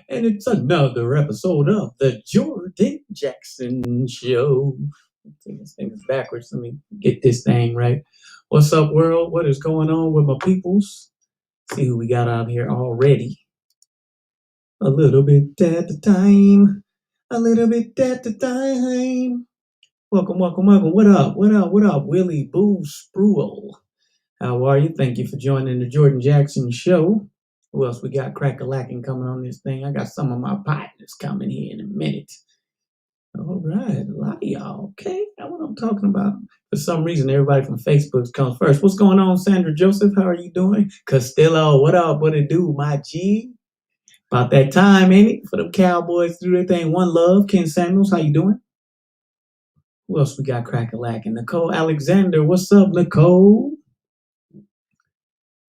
And it's another episode of the Jordan Jackson Show. This thing is backwards. Let me get this thing right. What's up, world? What is going on with my peoples? See who we got out here already. A little bit at the time. A little bit at the time. Welcome, welcome, welcome. What up? What up? What up? Willie Boo Spruill. How are you? Thank you for joining the Jordan Jackson Show. Who else we got crack-a-lacking coming on this thing? I got some of my partners coming here in a minute. All right, a lot of y'all. Okay, that's what I'm talking about. For some reason, everybody from Facebook comes first. What's going on, Sandra Joseph? How are you doing? Castillo, what up? What it do, my G? About that time, ain't it? For them Cowboys to do their thing. One love. Ken Samuels, how you doing? Who else we got crack-a-lacking? Nicole Alexander, what's up, Nicole?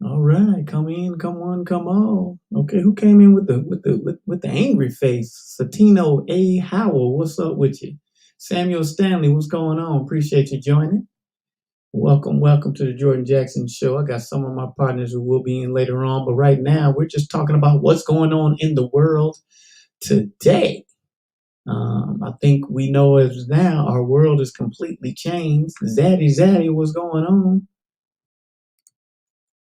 All right, come in, come on, come on. Okay, who came in with the angry face? Satino A. Howell, what's up with you? Samuel Stanley, what's going on? Appreciate you joining. Welcome, welcome to the Jordan Jackson Show. I got some of my partners who will be in later on, but right now we're just talking about what's going on in the world today. I think we know as now our world is completely changed. Zaddy, what's going on?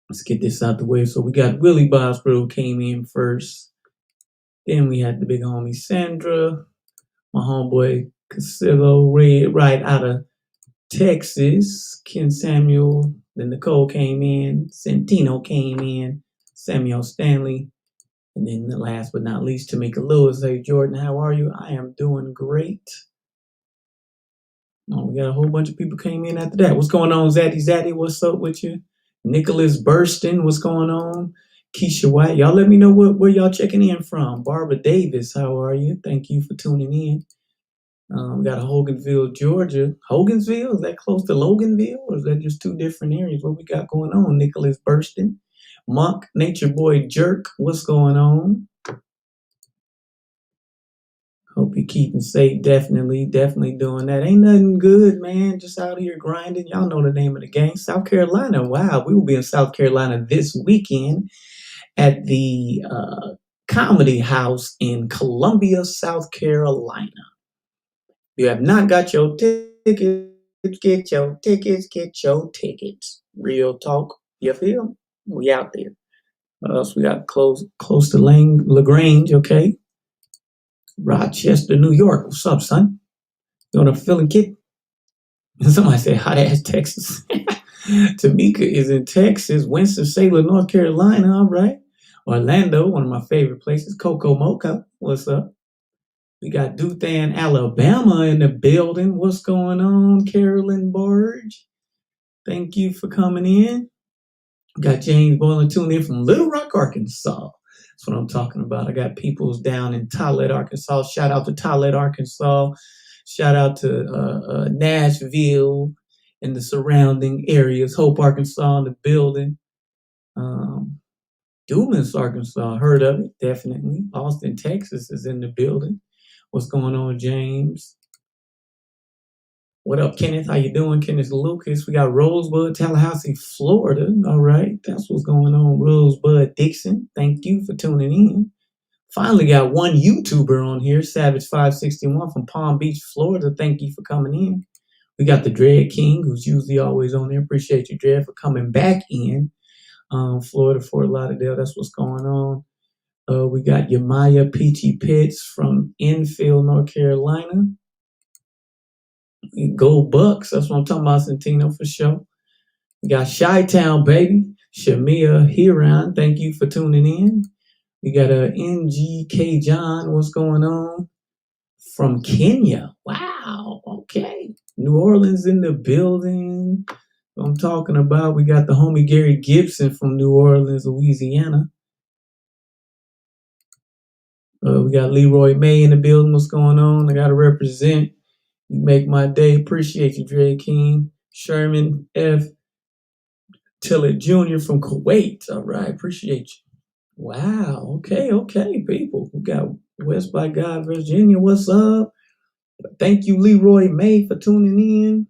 Let's get this out the way. So we got Willie Bosbro came in first. Then we had the big homie Sandra, my homeboy Casillo Red right out of Texas. Ken Samuel. Then Nicole came in. Santino came in. Samuel Stanley. And then the last but not least, Tamika Lewis. Hey, Jordan, how are you? I am doing great. Oh, we got a whole bunch of people came in after that. What's going on, Zaddy? What's up with you? Nicholas Burston, what's going on? Keisha White, y'all let me know where y'all checking in from. Barbara Davis, how are you? Thank you for tuning in. We got a Hogansville, Georgia. Hogansville, is that close to Loganville, or is that just two different areas? What we got going on? Nicholas Burston. Monk, Nature Boy Jerk, what's going on? Hope you're keeping safe. Definitely doing that. Ain't nothing good, man. Just out here grinding. Y'all know the name of the game. South Carolina. Wow, we will be in South Carolina this weekend at the Comedy House in Columbia, South Carolina. If you have not got your tickets, get your tickets. Real talk. You feel? We out there. What else we got close to LaGrange, okay? Rochester, New York. What's up, son? You on a feeling kid? Somebody said hot ass Texas. Tamika is in Texas. Winston-Salem, North Carolina. All right. Orlando, one of my favorite places. Coco Mocha. What's up? We got Dothan, Alabama in the building. What's going on, Carolyn Barge? Thank you for coming in. Got James Boylan tuning in from Little Rock, Arkansas. That's what I'm talking about. I got peoples down in Tollet, Arkansas. Shout out to Tollet, Arkansas. Shout out to Nashville and the surrounding areas. Hope, Arkansas in the building. Dumas, Arkansas. Heard of it, definitely. Austin, Texas is in the building. What's going on, James? What up, Kenneth? How you doing? Kenneth Lucas. We got Rosebud, Tallahassee, Florida. All right. That's what's going on. Rosebud Dixon. Thank you for tuning in. Finally got one YouTuber on here, Savage561 from Palm Beach, Florida. Thank you for coming in. We got the Dread King, who's usually always on there. Appreciate you, Dread, for coming back in. Florida, Fort Lauderdale. That's what's going on. We got Yamaya Peachy Pitts from Enfield, North Carolina. Go Bucks. That's what I'm talking about, Santino, for sure. We got Chi-Town, baby. Shamia Hiran. Thank you for tuning in. We got a NGK John. What's going on? From Kenya. Wow. Okay. New Orleans in the building. What I'm talking about. We got the homie Gary Gibson from New Orleans, Louisiana. We got Leroy May in the building. What's going on? I got to represent. You make my day. Appreciate you, Dre King. Sherman F. Tillett Jr. from Kuwait. All right. Appreciate you. Wow. Okay, people. We got West by God, Virginia. What's up? Thank you, Leroy May, for tuning in.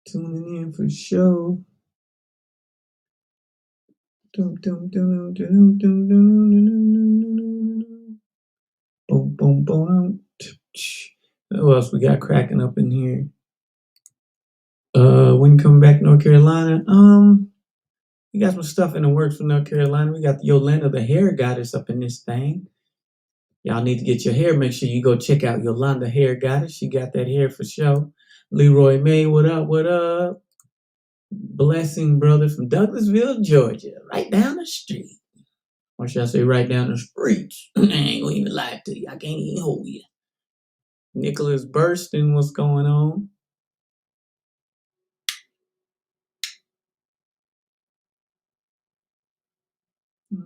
Tuning in for sure. Boom, boom, boom. What else we got cracking up in here? When coming back to North Carolina, we got some stuff in the works for North Carolina. We got Yolanda, the hair goddess, up in this thing. Y'all need to get your hair. Make sure you go check out Yolanda Hair Goddess. She got that hair for show. Leroy May, what up? What up? Blessing brother from Douglasville, Georgia, right down the street. Or should I say right down the streets? I ain't gonna even lie to you. I can't even hold you. Nicholas Burston, what's going on?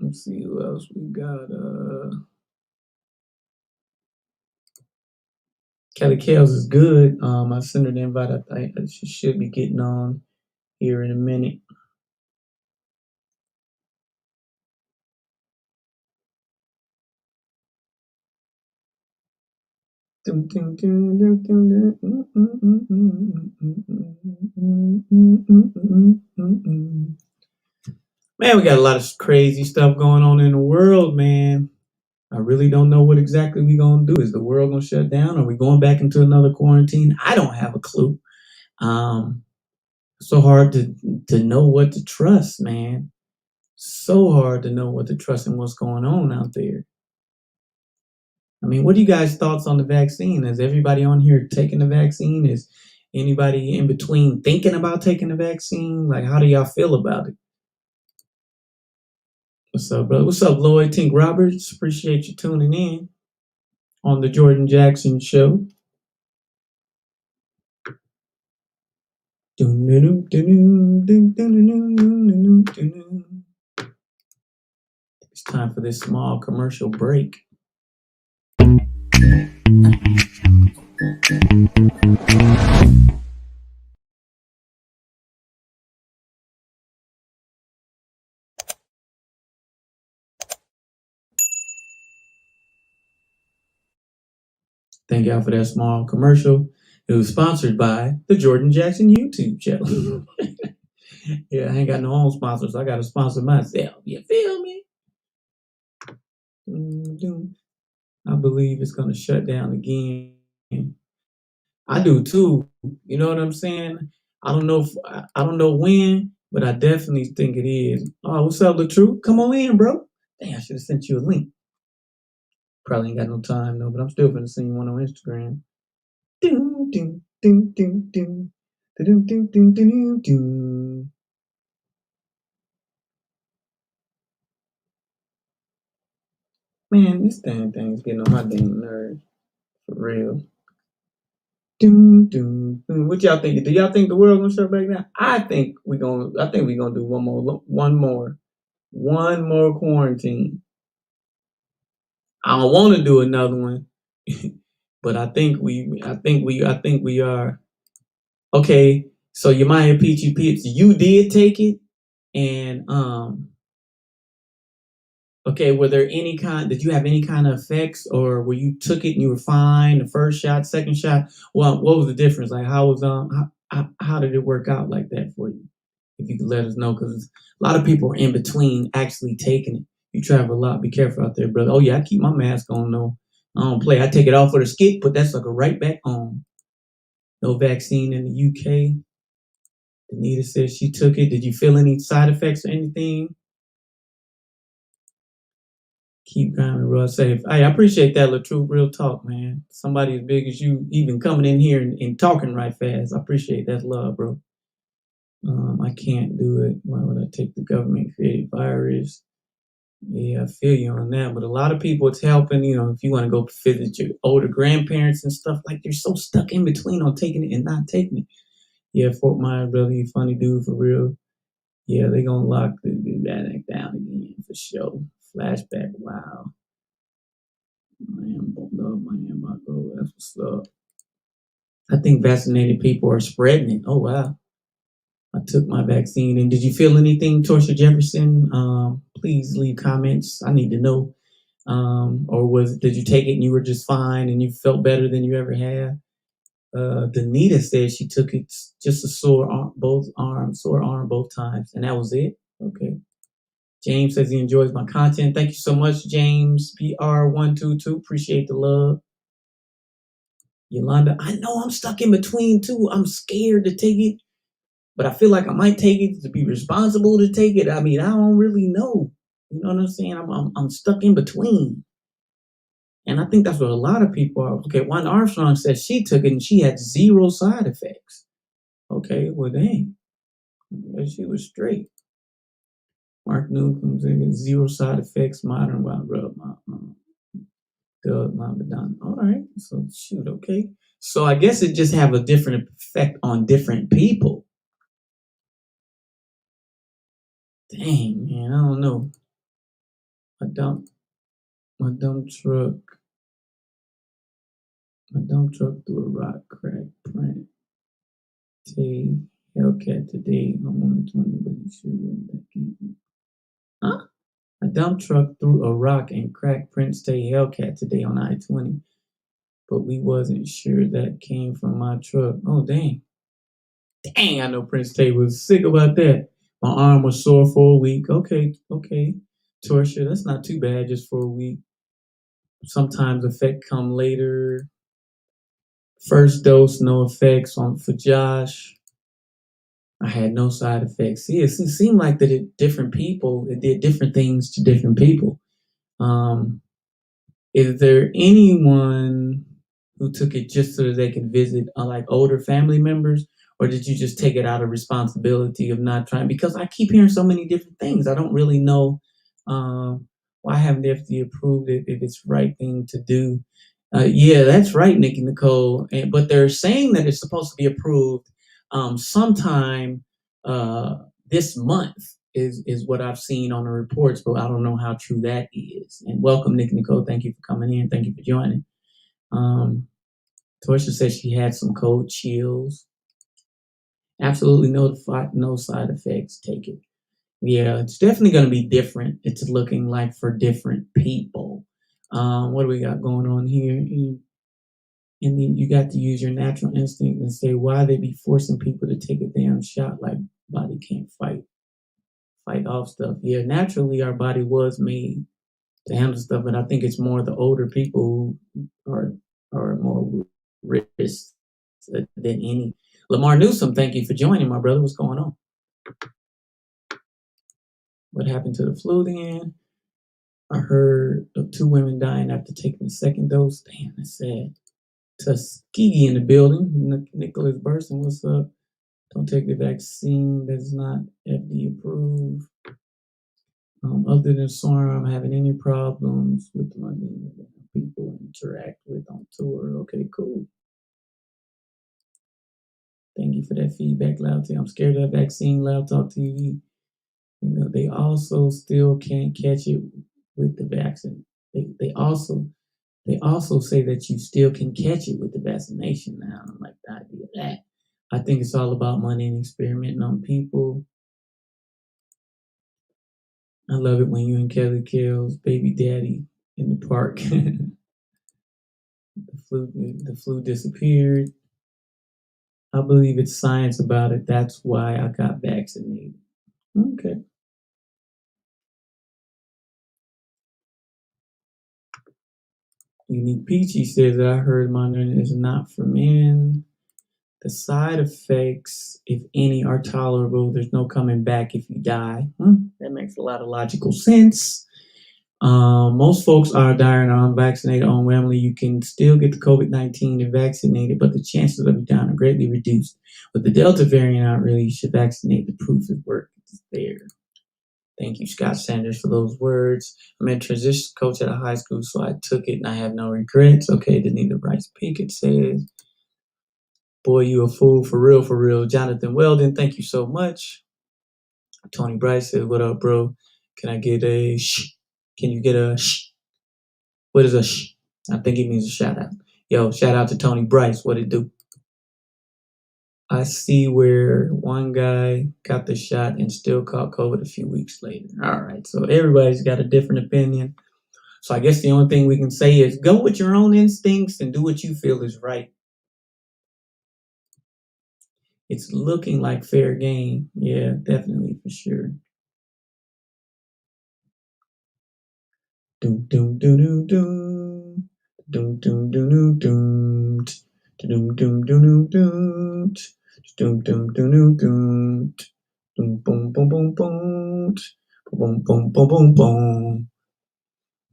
Let's see who else we got. Kelly Kales is good. I sent her the invite. I think she should be getting on here in a minute. Man, we got a lot of crazy stuff going on in the world, man. I really don't know what exactly we gonna do. Is the world gonna shut down? Are we going back into another quarantine? I don't have a clue. So hard to know what to trust, man. So hard to know what to trust and what's going on out there. I mean, what are you guys' thoughts on the vaccine? Is everybody on here taking the vaccine? Is anybody in between thinking about taking the vaccine? Like, how do y'all feel about it? What's up, brother? What's up, Lloyd Tink Roberts? Appreciate you tuning in on the Jordan Jackson Show. It's time for this small commercial break. Thank y'all for that small commercial. It was sponsored by the Jordan Jackson YouTube channel. Yeah, I ain't got no own sponsors. I got to sponsor myself. You feel me? I believe it's going to shut down again. I do too. You know what I'm saying? I don't know when, but I definitely think it is. Oh, what's up, LaTruth? Come on in, bro. Dang, I should have sent you a link. Probably ain't got no time though, but I'm still gonna send you one on Instagram. Man, this damn thing's getting on my damn nerves. For real. What y'all think? Do y'all think the world gonna shut back down? I think we gonna do one more quarantine. I don't want to do another one, but I think we are. Okay, so you Maya Peachy Pits, you did take it, and okay, did you have any kind of effects, or were you took it and you were fine the first shot, second shot? Well, what was the difference? Like, how did it work out like that for you? If you could let us know, because a lot of people are in between actually taking it. You travel a lot. Be careful out there, brother. Oh yeah, I keep my mask on though. I don't play. I take it off for the skit, put that sucker right back on. No vaccine in the UK. Anita says she took it. Did you feel any side effects or anything? Keep grinding, real safe. Hey, I appreciate that, LaTruth. Real talk, man. Somebody as big as you even coming in here and talking right fast. I appreciate that love, bro. I can't do it. Why would I take the government created virus? Yeah, I feel you on that. But a lot of people, it's helping, if you want to go visit your older grandparents and stuff, like they're so stuck in between on taking it and not taking it. Yeah, Fort Myers, brother, you funny dude for real. Yeah, they gonna lock the Vatican down again for sure. Flashback, wow. Miami, that's what's up. I think vaccinated people are spreading it. Oh wow. I took my vaccine. And did you feel anything, Torsha Jefferson? Please leave comments. I need to know. Or did you take it and you were just fine and you felt better than you ever had? Danita said she took it just a sore arm both times, and that was it. Okay. James says he enjoys my content. Thank you so much, James. PR122. Appreciate the love. Yolanda, I know I'm stuck in between too. I'm scared to take it, but I feel like I might take it to be responsible to take it. I mean, I don't really know. You know what I'm saying? I'm stuck in between. And I think that's what a lot of people are. Okay, Juan Armstrong said she took it and she had zero side effects. Okay, well, dang. She was straight. Mark Newcomb said zero side effects, modern wild rub, Doug, my Madonna. All right, so shoot, okay. So I guess it just have a different effect on different people. Dang, man, I don't know. My dump truck through a rock crack print. Tay Hellcat today on 120, but he sure wasn't that game. Huh? A dump truck threw a rock and cracked Prince Tay Hellcat today on I-20, but we wasn't sure that came from my truck. Oh, dang. Dang, I know Prince Tay was sick about that. My arm was sore for a week. Okay. Torsia, that's not too bad just for a week. Sometimes effect come later. First dose, no effects for Josh. I had no side effects. See, it seemed like that it did different things to different people. Is there anyone who took it just so that they could visit like older family members, or did you just take it out of responsibility of not trying? Because I keep hearing so many different things. I don't really know why haven't the FDA approved it if it's the right thing to do. Yeah, that's right, Nikki Nicole. But they're saying that it's supposed to be approved sometime this month is what I've seen on the reports, but I don't know how true that is. And welcome, Nikki Nicole. Thank you for coming in. Thank you for joining. Torsha says she had some cold chills. Absolutely no side effects. Take it. Yeah, it's definitely going to be different. It's looking like for different people. What do we got going on here? And then you got to use your natural instinct and say, why they be forcing people to take a damn shot like body can't fight off stuff. Yeah, naturally our body was made to handle stuff, but I think it's more the older people who are more risk than any. Lamar Newsom, thank you for joining, my brother. What's going on? What happened to the flu then? I heard of 2 women dying after taking the second dose. Damn, that's sad. Tuskegee in the building. Nicholas Burson, what's up? Don't take the vaccine that's not FDA approved. Other than SORM, I'm having any problems with my people interact with on tour. Okay, cool. Thank you for that feedback, Loud T. I'm scared of that vaccine, Loud Talk TV. You know, they also still can't catch it with the vaccine. They also say that you still can catch it with the vaccination now. I don't like the idea of that. I think it's all about money and experimenting on people. I love it when you and Kelly Kills baby daddy in the park. The flu disappeared. I believe it's science about it. That's why I got vaccinated. Okay. Unique Peachy says that I heard monitoring is not for men. The side effects, if any, are tolerable. There's no coming back if you die. That makes a lot of logical sense. Most folks are dying or unvaccinated unwillingly. You can still get the COVID-19 if vaccinated, but the chances of you dying are greatly reduced. With the Delta variant out, really, you should vaccinate. The proof is work is there. Thank you, Scott Sanders, for those words. I'm a transition coach at a high school, so I took it and I have no regrets. Okay, Danita Bryce Pickett says, boy, you a fool for real, for real. Jonathan Weldon, thank you so much. Tony Bryce says, what up, bro? Can I get a shh? Can you get a shh? What is a shh? I think it means a shout out. Yo, shout out to Tony Bryce. What it do? I see where one guy got the shot and still caught COVID a few weeks later. All right, so everybody's got a different opinion. So I guess the only thing we can say is go with your own instincts and do what you feel is right. It's looking like fair game. Yeah, definitely, for sure. Doom doom doom doom doom. Doom doom doom doom doom. Doom doom doom doom doom. Doom doom doom doom doom. Boom boom boom boom boom. Boom boom boom boom boom.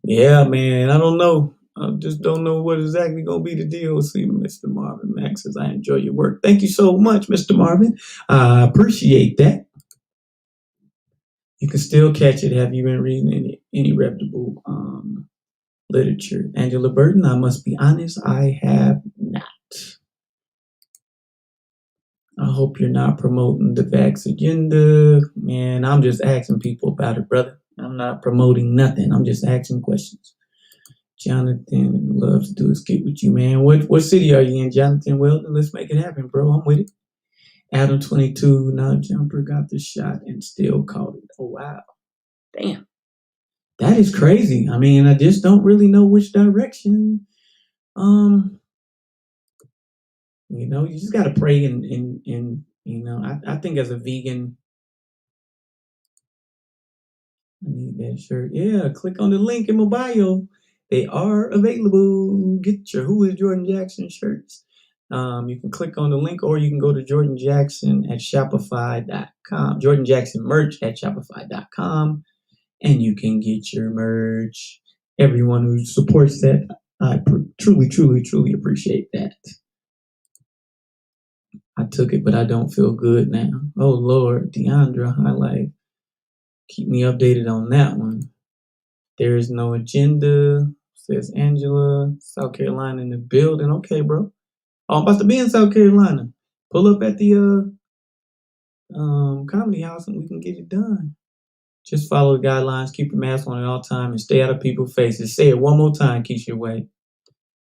Yeah, man. I don't know. I just don't know what exactly gonna be the deal. See, Mr. Marvin Max says I enjoy your work. Thank you so much, Mr. Marvin. I appreciate that. You can still catch it. Have you been reading any reputable literature? Angela Burton, I must be honest, I have not. I hope you're not promoting the vax agenda. Man, I'm just asking people about it, brother. I'm not promoting nothing. I'm just asking questions. Jonathan, love to do a skit with you, man. What city are you in, Jonathan? Well, let's make it happen, bro. I'm with it. Adam 22, now jumper got the shot and still caught it. Oh wow. Damn. That is crazy. I mean, I just don't really know which direction. Um, you just gotta pray and I think as a vegan, I need that shirt. Yeah, click on the link in my bio. They are available. Get your Who is Jordan Jackson shirts. You can click on the link or you can go to Jordan Jackson at Shopify.com. Jordan Jackson merch at Shopify.com. And you can get your merch. Everyone who supports that, I truly, truly, truly appreciate that. I took it, but I don't feel good now. Oh Lord, Deandra highlight. Keep me updated on that one. There is no agenda, says Angela. South Carolina in the building. Okay, bro. Oh, I'm about to be in South Carolina. Pull up at the comedy house and we can get it done. Just follow the guidelines, keep your mask on at all time, and stay out of people's faces. Say it one more time, Keisha Way.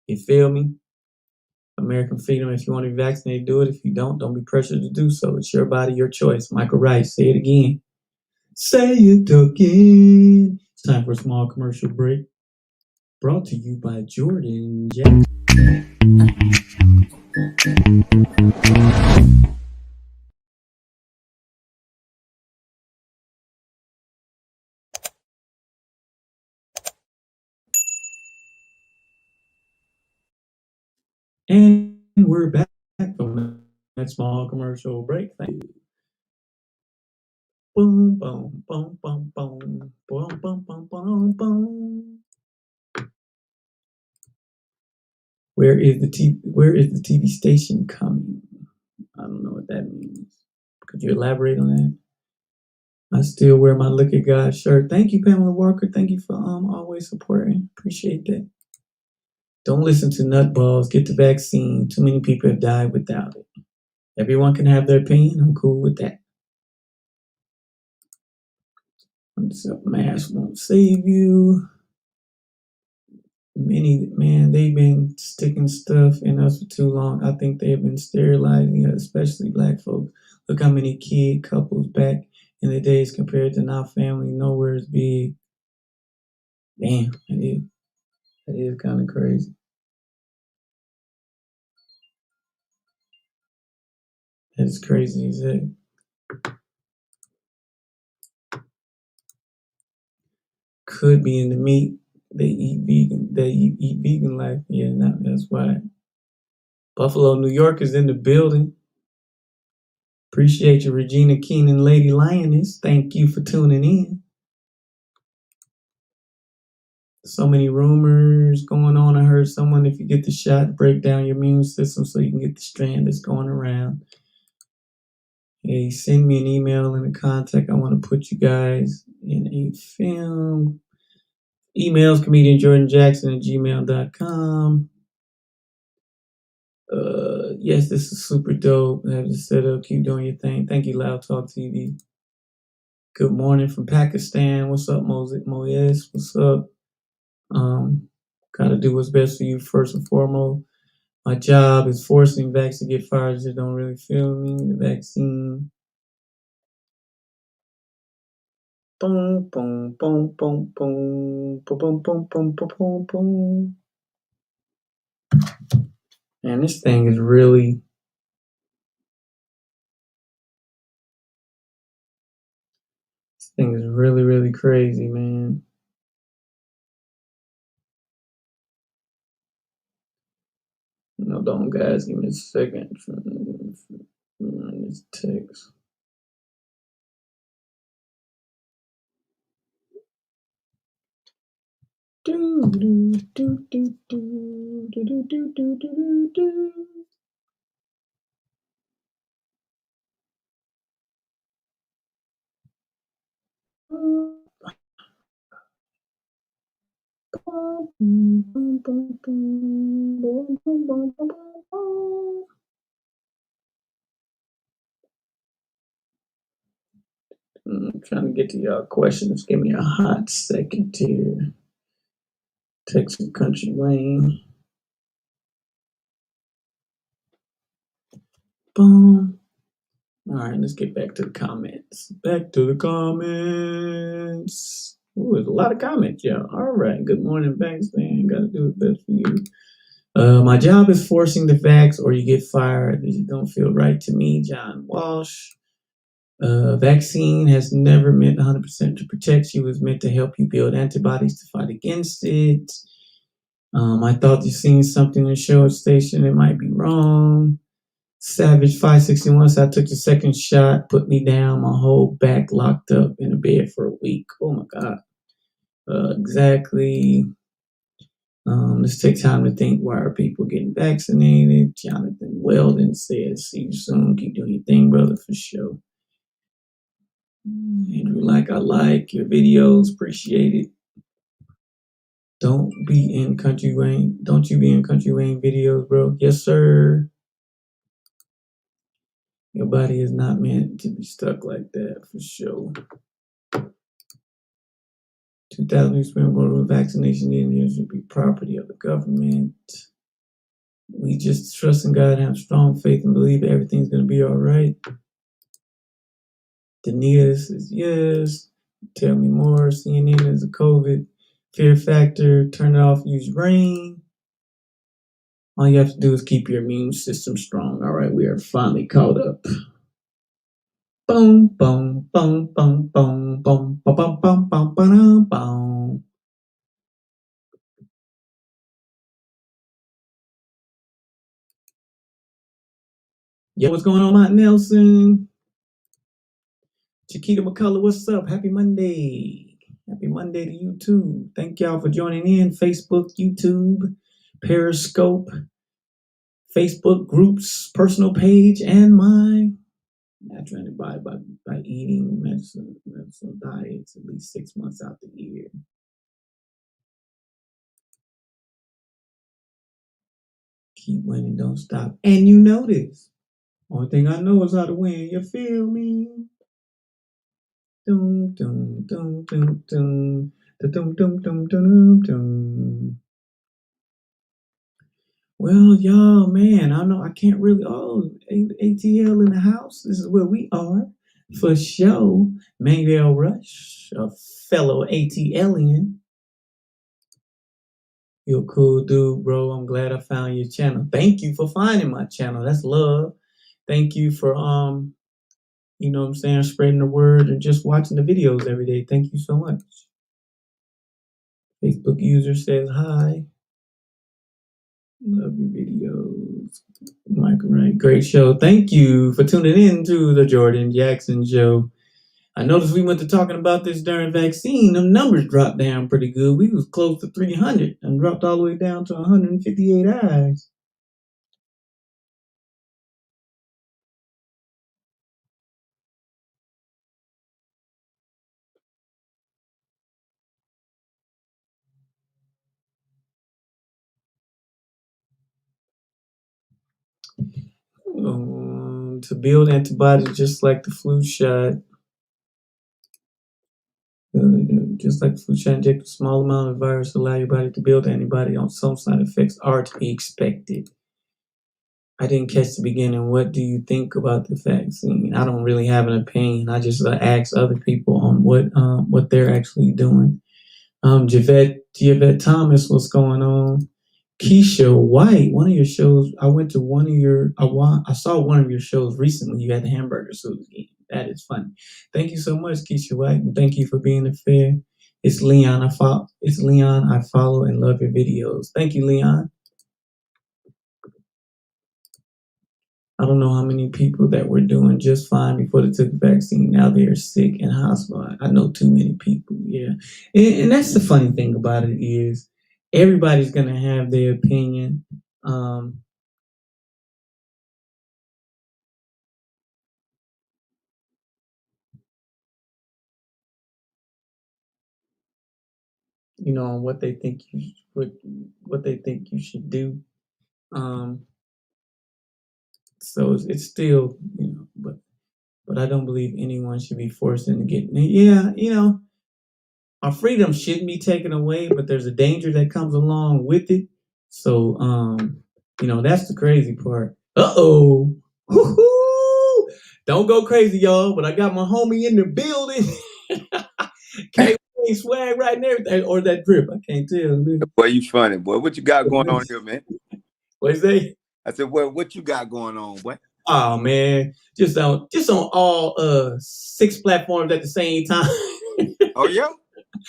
You feel me? American freedom. If you want to be vaccinated, do it. If you don't be pressured to do so. It's your body, your choice. Michael Rice, say it again. Say it again. It's time for a small commercial break. Brought to you by Jordan Jackson. And we're back from that small commercial break. Thank you. Boom, boom, boom, boom, boom, boom, boom, boom, boom, boom. Where is the TV station coming? I don't know what that means. Could you elaborate on that? I still wear my Look at God shirt. Thank you, Pamela Walker. Thank you for always supporting. Appreciate that. Don't listen to nutballs. Get the vaccine. Too many people have died without it. Everyone can have their opinion. I'm cool with that. Mask won't save you. They've been sticking stuff in us for too long. I think they've been sterilizing us, especially black folks. Look how many kid couples back in the days compared to now family nowhere is big. Damn, that is kind of crazy. That's crazy as heck. Could be in the meat. They eat vegan. They eat vegan life. Yeah, that's why. Buffalo, New York is in the building. Appreciate you, Regina Keenan, Lady Lioness. Thank you for tuning in. So many rumors going on. I heard someone, if you get the shot, break down your immune system so you can get the strand that's going around. Hey, send me an email and a contact. I want to put you guys in a film. Emails, comedian Jordan Jackson at gmail.com. Yes, this is super dope. I have this set up. Keep doing your thing. Thank you, Loud Talk TV. Good morning from Pakistan. What's up, Moyes? What's up? Gotta do what's best for you first and foremost. My job is forcing vax to get fired. Just don't really feel me. The vaccine. Boom, boom, boom, boom, boom, boom, boom, boom, boom, boom, boom, boom. Man, this thing is really. This thing is really, really crazy, man. Hold on, guys. Give me a second. This text. I'm trying to get to y'all questions. Give me a hot second here. Text from Country Wayne. Boom. All right, let's get back to the comments. Back to the comments. Ooh, there's a lot of comments, y'all. All right. Good morning, thanks, man. Gotta do what's best for you. My job is forcing the facts or you get fired. These don't feel right to me. John Walsh. Vaccine has never meant 100% to protect you. It's meant to help you build antibodies to fight against it. I thought you seen something in the show station. It might be wrong. Savage 561 said I took the second shot, put me down, my whole back locked up in a bed for a week. Oh my God. Exactly. Let's take time to think, why are people getting vaccinated? Jonathan Weldon says, see you soon. Keep doing your thing, brother, for sure. Andrew, I like your videos. Appreciate it. Don't you be in Country Wayne videos, bro? Yes, sir. Your body is not meant to be stuck like that, for sure. 2,000 experimental vaccination in should be property of the government. We just trust in God and have strong faith and believe everything's going to be all right. Danita says yes. Tell me more. CNN is a COVID fear factor. Turn it off. Use rain. All you have to do is keep your immune system strong. All right, we are finally caught up. Boom, boom, boom, boom, boom, boom, boom, boom, boom, boom, boom, boom. Yo, what's going on, Mount Nelson? Chiquita McCullough, what's up? Happy Monday. Happy Monday to you too. Thank y'all for joining in. Facebook, YouTube, Periscope, Facebook groups, personal page, and my natural antibody by eating medicinal diets at least 6 months out the year. Keep winning, don't stop. And you know this. Only thing I know is how to win. You feel me? Dum dum dum dum dum dum dum dum dum dum. Well, y'all, man, I know I can't really. Oh, ATL in the house. This is where we are for sure. Manuel Rush, a fellow ATLian. You're a cool dude, bro. I'm glad I found your channel. Thank you for finding my channel. That's love. Thank you for you know what I'm saying, spreading the word and just watching the videos every day. Thank you so much. Facebook user says hi. Love your videos. Michael Wright, great show. Thank you for tuning in to the Jordan Jackson Show. I noticed we went to talking about this during vaccine. The numbers dropped down pretty good. We was close to 300 and dropped all the way down to 158 eyes. To build antibodies just like the flu shot. Just like the flu shot, inject a small amount of virus to allow your body to build antibody. On some side effects are to be expected. I didn't catch the beginning. What do you think about the vaccine? I don't really have an opinion. I just ask other people on what they're actually doing. Javette Thomas, what's going on? Keisha White, one of your shows. I went to one of your. I saw one of your shows recently. You had the hamburger suit again. That is funny. Thank you so much, Keisha White, and thank you for being fair. It's Leon. It's Leon. I follow and love your videos. Thank you, Leon. I don't know how many people that were doing just fine before they took the vaccine. Now they're sick in hospital. I know too many people. Yeah, and that's the funny thing about it is everybody's gonna have their opinion. Um, on what they think what they think you should do. Um, so it's still but I don't believe anyone should be forced into getting. Yeah, our freedom shouldn't be taken away, but there's a danger that comes along with it. So, that's the crazy part. Uh-oh. Woo-hoo! Don't go crazy, y'all, but I got my homie in the building. Can't swag right and everything, or that drip. I can't tell. Boy, you funny, boy. What you got going on here, man? What you say? I said, well, what you got going on, boy? Oh man, just on all 6 platforms at the same time. Oh yeah?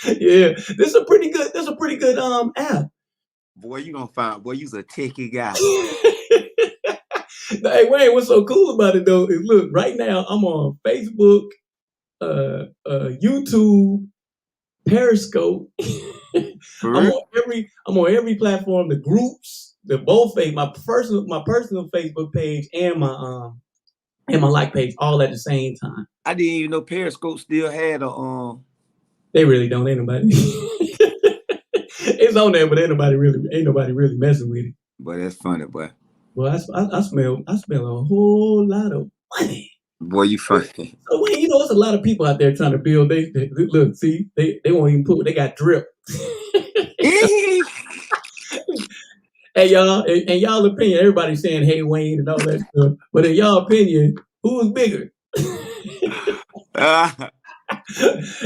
Yeah, this is a pretty good app. Boy, you gonna find, boy, you's a techie guy. Hey Wayne, what's so cool about it though is look, right now I'm on Facebook, YouTube, Periscope. I'm on every platform, the groups, the both my personal Facebook page and my like page all at the same time. I didn't even know Periscope still had a They really don't. Ain't nobody. It's on there, but ain't nobody really messing with it. Boy, that's funny, boy. Well, I smell a whole lot of money. Boy, you funny. So Wayne, there's a lot of people out there trying to build. They look, see, they won't even put. They got drip. Hey y'all, in y'all opinion, everybody's saying hey Wayne and all that stuff. But in y'all opinion, who is bigger?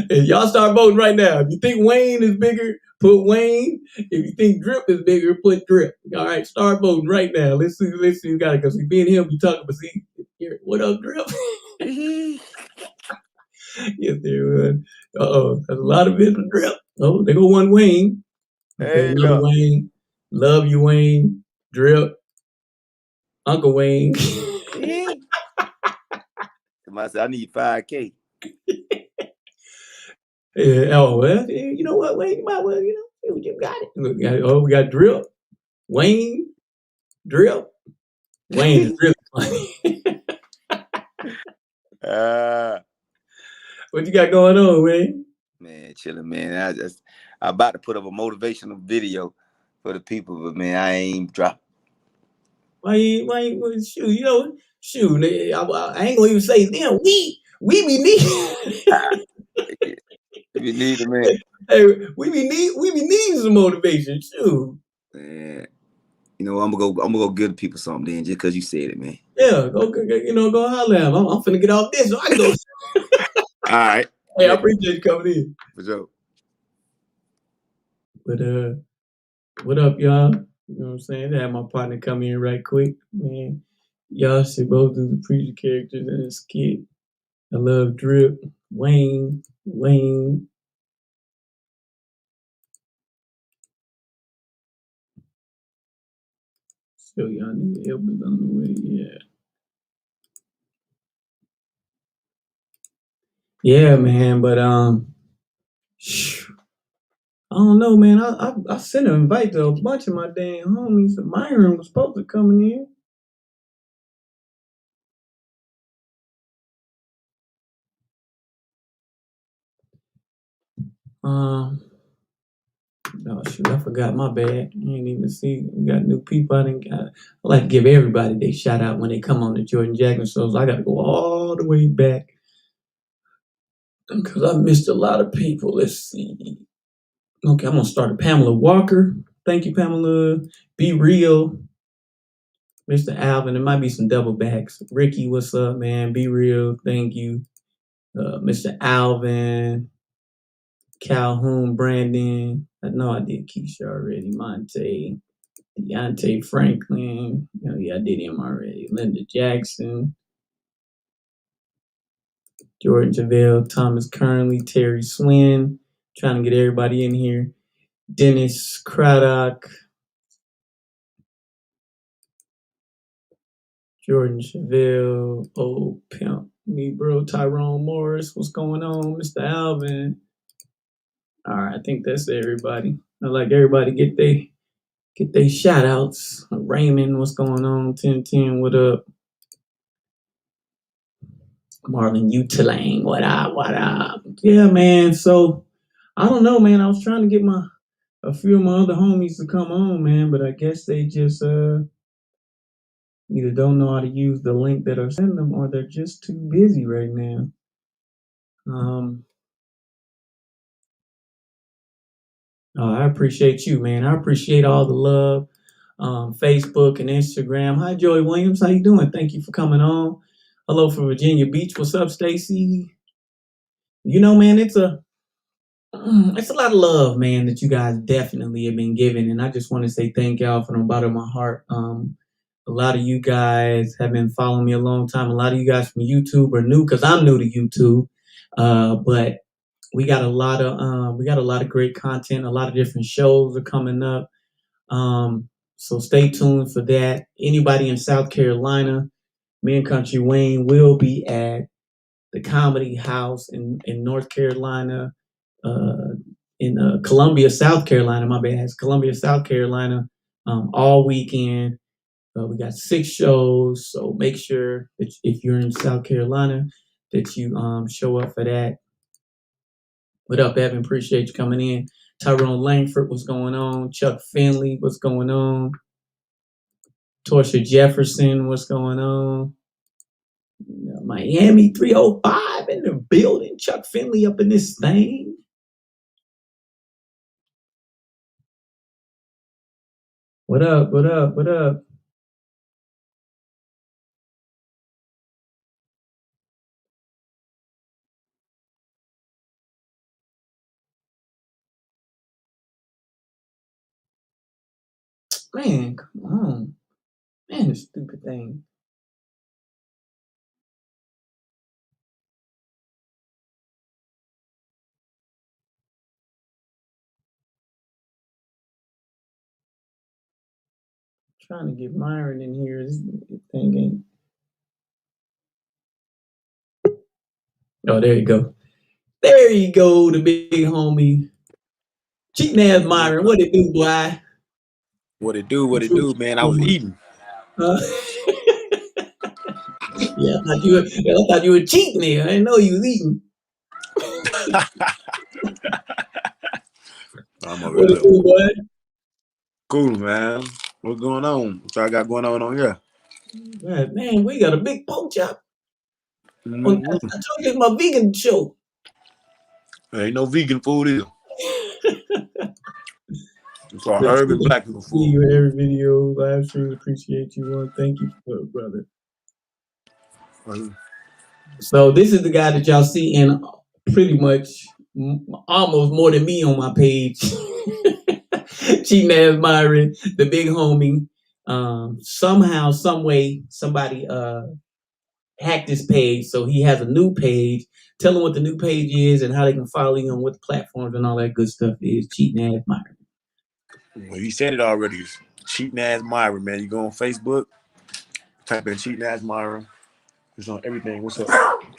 And y'all start voting right now. If you think Wayne is bigger, put Wayne. If you think Drip is bigger, put Drip. All right, start voting right now. Let's see who got it. Because we being him, we talking, but see, what up, Drip? Yes, there was. There's a lot of it for Drip. Oh, they go one Wayne. Okay, Hey, another Wayne. Love you, Wayne. Drip. Uncle Wayne. Somebody said, I need 5K. Yeah, oh, well, you know what, Wayne? You might well, you got it. Look, we got Drip. Wayne. Drip. Wayne is really funny. What you got going on, Wayne? Man, chilling, man. I'm about to put up a motivational video for the people, but man, I ain't dropped. Why you shoot, I ain't gonna even say them. We be needing. You need it, man. Hey, we be needing some motivation, shoot. Man, I'm gonna go give people something then, just because you said it, man. Yeah, go holler at him. I'm finna get off this so I can go. All right. Hey, I appreciate you coming in. For sure. But what up, y'all? You know what I'm saying? I had my partner come in right quick, man. Y'all should both do the preacher characters in the skit. I love Drip, Wayne. So y'all need help is on the way, yeah. Yeah, man, but I don't know, man. I sent an invite to a bunch of my damn homies. Myron was supposed to come in. Oh shoot, I forgot. My bad. I didn't even see. We got new people. I like to give everybody their shout out when they come on the Jordan Jackson shows. I got to go all the way back because I missed a lot of people. Let's see. Okay, I'm gonna start with Pamela Walker. Thank you, Pamela. Be Real. Mr. Alvin, there might be some double backs. Ricky, what's up, man? Be Real. Thank you. Mr. Alvin. Calhoun, Brandon. I know I did Keisha already. Monte. Deontay Franklin. Yeah, I did him already. Linda Jackson. Jordan JaVale. Thomas Kernley. Terry Swin. Trying to get everybody in here. Dennis Craddock. Jordan Chevelle, Old Pimp, me bro, Tyrone Morris, what's going on, Mr. Alvin? All right, I think that's everybody. I like everybody get they shout outs. Raymond, what's going on? 1010, what up? Marlon Utilang, what up, what up? Yeah, man. So I don't know, man. I was trying to get a few of my other homies to come on, man, but I guess they just either don't know how to use the link that I sent them or they're just too busy right now. I appreciate you, man. I appreciate all the love. Facebook and Instagram. Hi, Joey Williams. How you doing? Thank you for coming on. Hello from Virginia Beach. What's up, Stacy? You know, man, it's a lot of love, man, that you guys definitely have been giving, and I just want to say thank y'all from the bottom of my heart. A lot of you guys have been following me a long time. A lot of you guys from YouTube are new because I'm new to YouTube, but we got a lot of great content. A lot of different shows are coming up. So stay tuned for that. Anybody in South Carolina, me and Kountry Wayne will be at the Comedy House in North Carolina, in Columbia, South Carolina. My bad, it's Columbia, South Carolina, all weekend. We got 6 shows, so make sure that if you're in South Carolina, that you show up for that. What up, Evan? Appreciate you coming in. Tyrone Langford, what's going on? Chuck Finley, what's going on? Torsha Jefferson, what's going on? Miami 305 in the building. Chuck Finley up in this thing. What up? What up? What up? Man, come on. Man, this stupid thing. I'm trying to get Myron in here. This thing ain't. Oh, there you go. There you go, the big homie. Cheating ass Myron. What it do, boy? What it do, man? I was eating. Yeah, I thought you were cheating there. I didn't know you was eating. What it do, boy? Cool, man. What's going on? What y'all got going on here? Man, we got a big pork chop. Mm-hmm. I told you it's my vegan show. There ain't no vegan food either. It's all herb and black people See food. you in every video, live stream. Appreciate you, one. Thank you for it, brother. So this is the guy that y'all see in pretty much almost more than me on my page. Cheating ass Myron, the big homie. Somehow, some way, somebody hacked his page, so he has a new page. Tell them what the new page is and how they can follow you on what the platforms and all that good stuff is. Cheating ass Myron. Well, he said it already. It's Cheating As Myron, man. You go on Facebook, type in Cheating As Myron. It's on everything. What's up?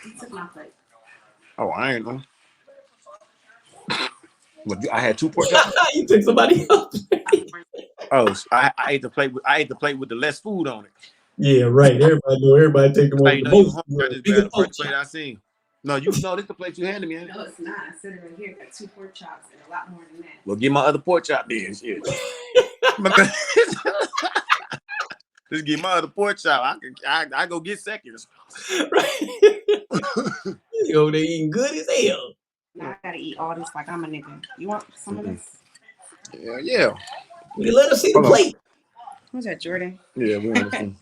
You took my plate. Oh, I ain't know. But I had 2 pork chops. You took somebody else. Oh, I ate the plate. I ate the plate with the less food on it. Yeah, right. Everybody take the one with the most. I just grabbed the first plate I seen. No, this is the plate you handed me. No, it's not. I sit right here. Got 2 pork chops and a lot more than that. Well, get my other pork chop then. Shit. Just get my other pork chop. I go get seconds. Right. Yo, they eating good as hell. Now I gotta eat all this like I'm a nigga. You want some of this? Yeah. You let us see the plate. Who's that, Jordan? Yeah, we understand.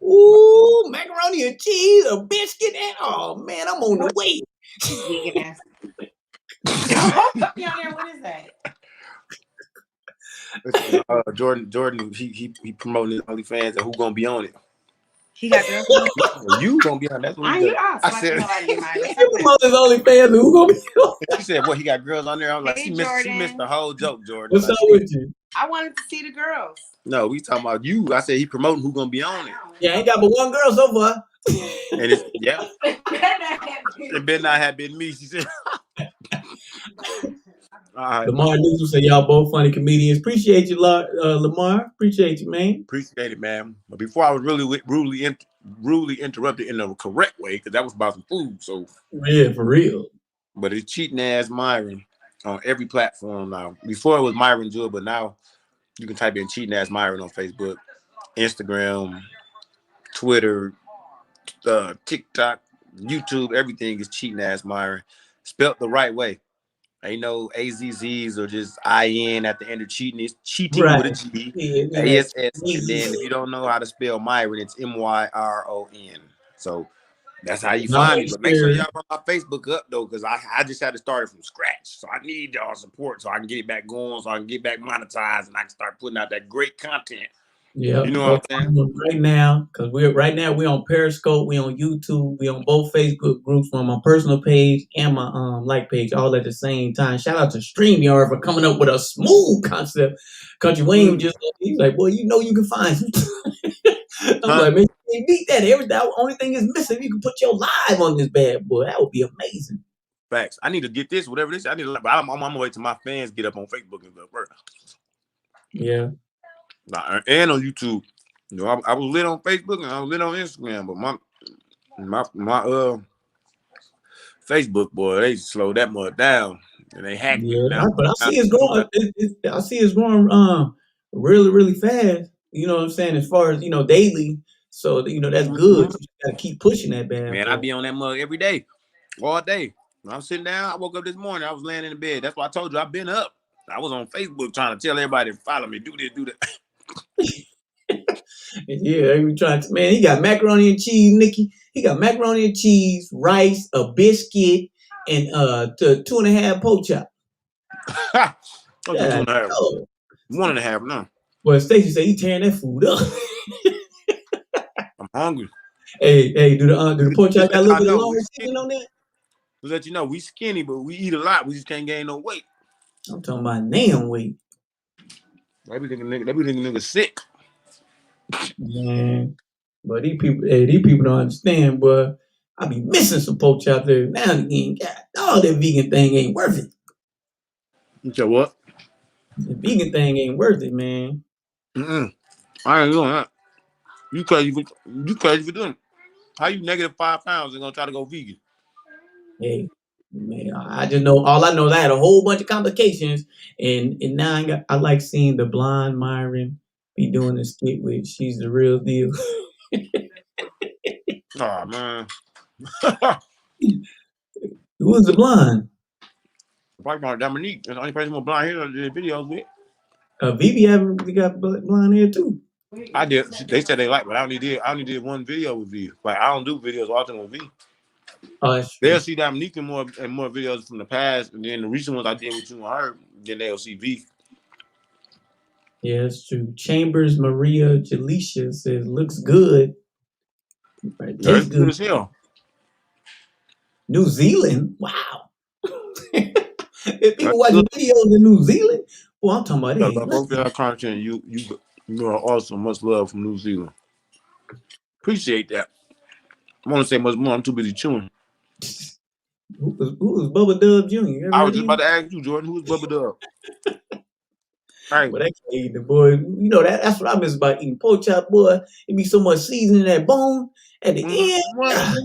Ooh, macaroni and cheese, a biscuit, and oh man, I'm on the way. Vegan ass. What is that? Jordan, he promoting his OnlyFans and who gonna be on it? He got girls. You gonna be on that? I said. You promote his OnlyFans and who gonna be on it? She said, "What? He got girls on there?" I'm like, she missed the whole joke, Jordan. What's up with you? I wanted to see the girls. No, we talking about you. I said he promoting who gonna be on it. Yeah, I ain't got but one girl so far. And it's it better not have been me. She said. All right. Lamar Newsom said y'all both funny comedians. Appreciate you, Lamar. Appreciate you, man. Appreciate it, man. But before I was really rudely interrupted in the correct way, because that was about some food. So Yeah, for real. but it's cheating ass Myron on every platform now. Before it was Myron Jewel, but now you can type in cheating ass Myron on Facebook, Instagram, Twitter, TikTok, YouTube. Everything is cheating ass Myron, spelt the right way. Ain't no AZZs or just IN at the end of cheating. It's cheating with a Right. G, Yeah, ASS, and then if you don't know how to spell Myron, it's MYRON. So that's how you now find me. make But make sure sure. y'all run my Facebook up though, because I just had to start it from scratch. So I need y'all support so I can get it back going, so I can get back monetized, and I can start putting out that great content. Yep, You know go what I'm saying? find them right now because we're on Periscope, we on YouTube, we on both Facebook groups, on my personal page and my like page, all at the same time. Shout out to StreamYard for coming up with a smooth concept. Country Wayne just he's like, boy, you know you can find some. I'm Huh? like, man, you can't beat that. The only thing is missing. You can put your live on this bad boy. That would be amazing. Facts. I need to get this, whatever this. I need to, but I'm gonna wait till my fans get up on Facebook and stuff first. Yeah. And on YouTube. You know, I was lit on Facebook and I was lit on Instagram, but my Facebook boy, they slowed that much down and they hacked it Yeah, now. but I see it's growing. I see it's growing really really fast. You know what I'm saying? As far as daily, so that's good. Mhm. You got to keep pushing that bad Man, I boy. be on that mug every day, all day. When I'm sitting down, I woke up this morning, I was laying in the bed. That's why I told you I've been up. I was on Facebook trying to tell everybody to follow me, do this, do that. Yeah, he trying to, man. He got macaroni and cheese, Nikki. He got macaroni and cheese, rice, a biscuit, and two and a half pork chop. I'll do two Yeah, and a half. oh. 1.5 now. Well, Stacey said he tearing that food up. I'm hungry. Hey, do the pork chop Just got a let little y'all bit of know we lard skinny. seasoning on that? Just let you know we skinny, but we eat a lot. We just can't gain no weight. I'm talking about damn weight. They be thinking nigga sick. Man, but these people don't understand, but I be missing some pork chops every now and again. God, all that vegan thing ain't worth it. You said what? The vegan thing ain't worth it, man. I ain't doing that. You crazy for doing it. How you -5 pounds and gonna try to go vegan? Hey, man, I just know all I know is I had a whole bunch of complications, and now I like seeing the blonde Myron be doing the skit with She's the Real Deal. Oh man. Who was the blonde? Probably about Dominique. That's the only person with blonde hair that did videos with. Vivi got blonde hair too. I did. They said they like, but I only did one video with V. Like I don't do videos often with V. Oh, that's They'll true. see Dominique in more videos from the past, and then the recent ones I did with you and her. Then they'll see V. Yeah, that's true. Chambers Maria Jaleisha says looks good. Right, No, it's tastes good good. as hell. New Zealand? Wow. If That's people good. watching videos in New Zealand, well, I'm talking about they Yeah, ain't both of nothing. our content. You are awesome. Much love from New Zealand. Appreciate that. I want to say much more. I'm too busy chewing. Who was Bubba Dub Jr.? You ever I heard was of just about him? to ask you, Jordan, who's Bubba Dub? Hey, Well, that can't eat the boy. That's what I miss about eating pork chop, boy. It be so much seasoning in that bone at the end. what? God,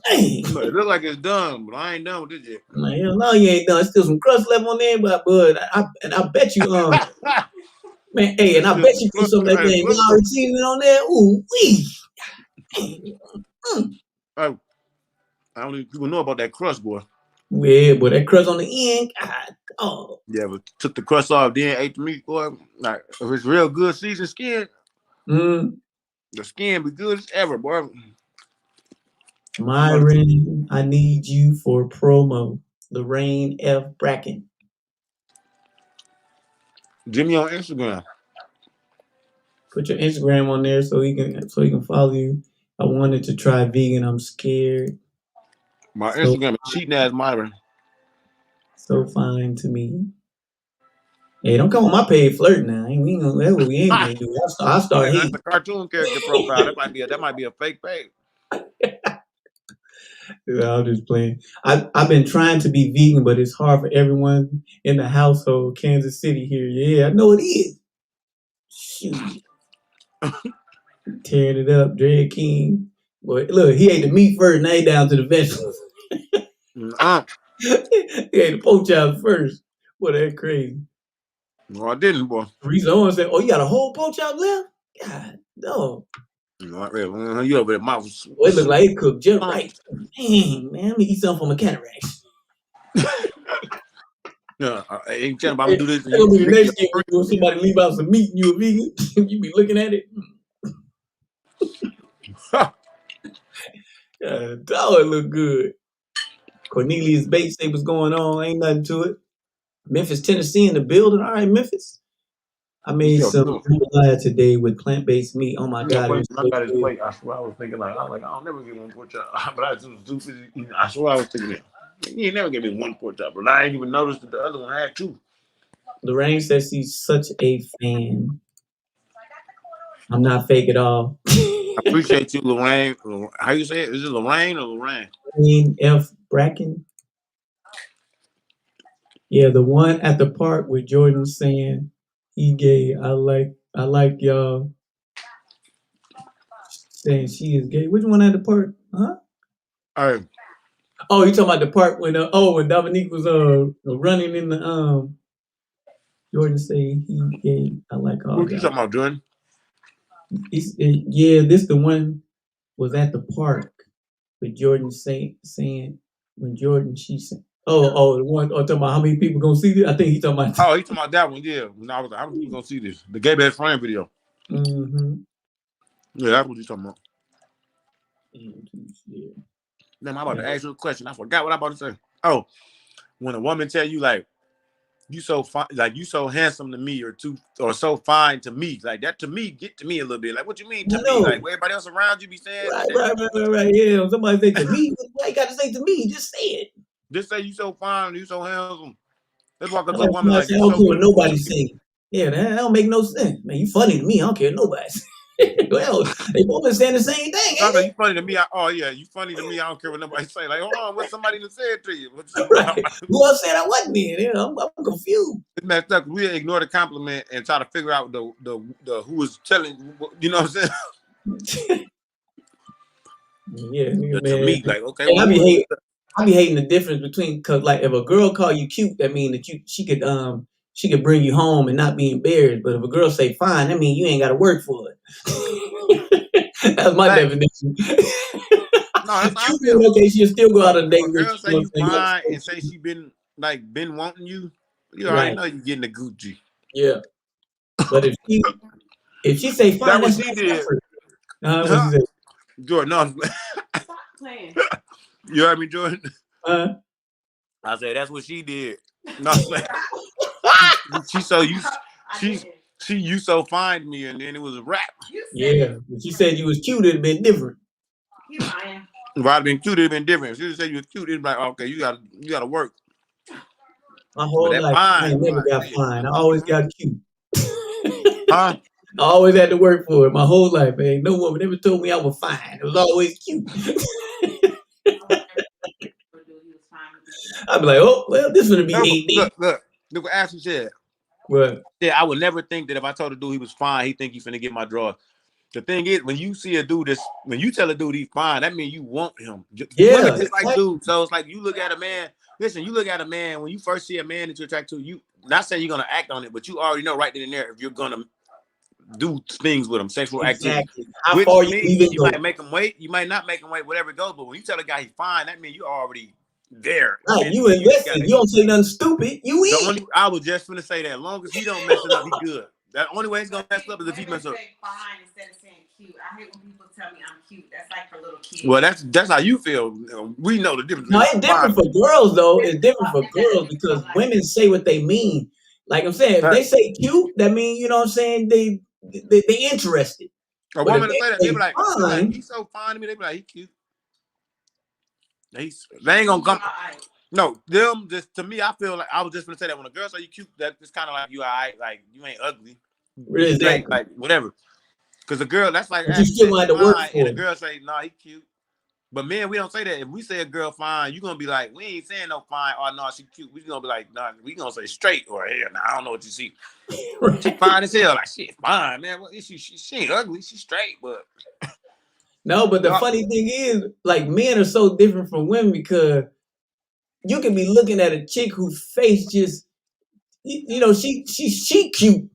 dang. It look like it's done, but I ain't done with this yet. I'm like, hell no, you ain't done. Still some crust left on there, but I bet you, man, hey, and It's I still bet you put some of that hey, dang plus, Lowry seasoning on there. Ooh, wee. Mm. I don't even people know about that crust, boy. Yeah, boy, that crust on the end. God, oh. Yeah, but took the crust off, then ate the meat, boy. Like if it's real good seasoned skin, Mm. the skin be good as ever, boy. Mother, Myron, I need you for promo. Lorraine F. Bracken. Jimmy on Instagram. Put your Instagram on there so he can follow you. I wanted to try vegan. I'm scared. My So Instagram is cheating as Myron. so fine to me. Hey, don't come on my page flirting now. We ain't gonna, that's what we ain't gonna do. I start That's hating. a cartoon character profile. That might be a fake page. Yeah, I'm just playing. I've been trying to be vegan, but it's hard for everyone in the household, Kansas City here. Yeah, I know it is. Shoot, tearing it up, Dread King. Boy, look, he ate the meat first, now he down to the vegetables. He ate the pork chops first. Boy, that's crazy. No, I didn't, boy. Teresa Owens said, "Oh, you got a whole pork chop left? God, no. No, you over there, mouth. Boy, it look like it cooked just right. Dang, man, let me eat something from a cataract." Yeah, ain't telling I'm Hey, gonna do this. And that'll you be the lick your next thing when somebody leave out some meat and you a vegan. You be looking at it. Oh, it look good. Cornelius Bates say what's going on. Ain't nothing to it. Memphis, Tennessee in the building. All right, Memphis. I made some jambalaya today with plant-based meat. Oh my God, it was I so got his good. plate. I swear I was thinking like I'll never get one pork chop. But I was too busy eating. I swear I was thinking that. You ain't never give me one pork chop, but I ain't even noticed that the other one had two. Lorraine says she's such a fan. I'm not fake at all. I appreciate you, Lorraine. How you say it? Is it Lorraine or Lorraine? Lorraine F. Bracken. Yeah, the one at the park with Jordan saying he gay. I like y'all saying she is gay. Which one at the park? Huh? Hey, Oh, you talking about the part when when Dominique was running in the Jordan say he gay. I like all what you y'all. talking about, Jordan? Yeah, this the one was at the park with Jordan saying when Jordan she said the one talking about how many people gonna see this. I think he talking about. Oh, you talking about that one? Yeah. When I was like, how many people gonna see this? The gay best friend video. Mm-hmm. Yeah, that's what you talking about. Yeah. Damn, I'm about to ask you a question. I forgot what I'm about to say. Oh, when a woman tell you like you so fine, like you so handsome to me, or so fine to me, like that to me, get to me a little bit. Like what you mean to I me? Like know. everybody else around you be saying Right, that. right, right, right, right. Yeah. When somebody say to me, why you gotta say to me? Just say it. Just say you so fine, you so handsome. Let's walk up I to a like woman somebody like say, I you don't so care what beautiful. nobody say. Yeah, that don't make no sense. Man, you funny to me. I don't care what nobody say. Well, they both been saying the same thing, No, ain't no, they? you funny to me. Oh yeah, you funny to me. I don't care what nobody say. Like, hold on, what somebody done said to you? Right. Who else said I wasn't then? Yeah, I'm confused. It's messed up. We ignore the compliment and try to figure out the who was telling. You know what I'm saying? Yeah, To man. me, like, okay, And well, who? I be hating the difference between cause like if a girl call you cute, that mean that she could bring you home and not be embarrassed. But if a girl say fine, that mean you ain't gotta work for it. That's my Facts. definition. No, that's how I Cute, feel. okay, she'll still go No, out on a if date a with girl you. say You know what you I'm saying? You fine and say understand? she been wanting you, you already Right. know you getting the Gucci. Yeah. But if she say fine, That what that's she nice did. effort. What she say? Jordan, no, Stop playing. you heard me, Jordan. Uh, I said that's what she did. No, I'm saying she, she so you she she you so fine to me, and then it was a rap. yeah. If she said you was cute, it'd been different. You lying. If I'd been cute, it'd been different. If she said you was cute, it'd be like, okay, you gotta work. My But whole that life, I fine, ain't never like, got yeah. fine. I always got cute. Huh? I always had to work for it my whole life, man. No woman ever told me I was fine. It was always cute. I'd be like, oh, well, this gonna be No, but 8 days. look what Ashley said. What? Yeah, I would never think that if I told a dude he was fine, he think he finna get my drawers. The thing is, when you see a dude when you tell a dude he's fine, that means you want him. Women Yeah, just like exactly. dudes. So it's like you look at a man. Listen, you look at a man when you first see a man that you're attracted to. You not saying you're gonna act on it, but you already know right then and there if you're gonna do things with him, sexual activity. Exactly. How With far you me, even you go? might make him wait. You might not make him wait. Whatever it goes. But when you tell a guy he's fine, that means you're already there. Right, you Mentally, you just invested. gotta. You don't say nothing stupid. You The in. only I was just gonna say that. As long as he don't mess it up, he good. The only way he's gonna mess up is if he mess up. Say fine instead of saying cute. I hate when people tell me I'm cute. That's like for little kids. Well, that's how you feel. We know the difference No, between it's fine. different for girls though. It's different for girls because women say what they mean. Like I'm saying, if they say cute, that means you know what I'm saying they interested. A But if woman to they say that, say they be like, fine, he's so fine to me. They be like, he cute. They ain't gonna come. No, them just to me, I feel like I was just gonna say that when a girl say you cute, that it's kind of like you alright, like you ain't ugly, you straight, Exactly. like whatever. Because the girl, that's like But you asking still say gonna she have to work fine, and for the it. girl say nah, he cute. But men, we don't say that. If we say a girl fine, you gonna be like, we ain't saying no fine or no, she cute. We gonna be like, nah, we gonna say straight or hell, nah, I don't know what you see. She Right? fine as hell, like shit, fine, man. What is she? She ain't ugly, she straight, but No, but the no, funny thing is, like men are so different from women because you can be looking at a chick whose face just you know, she cute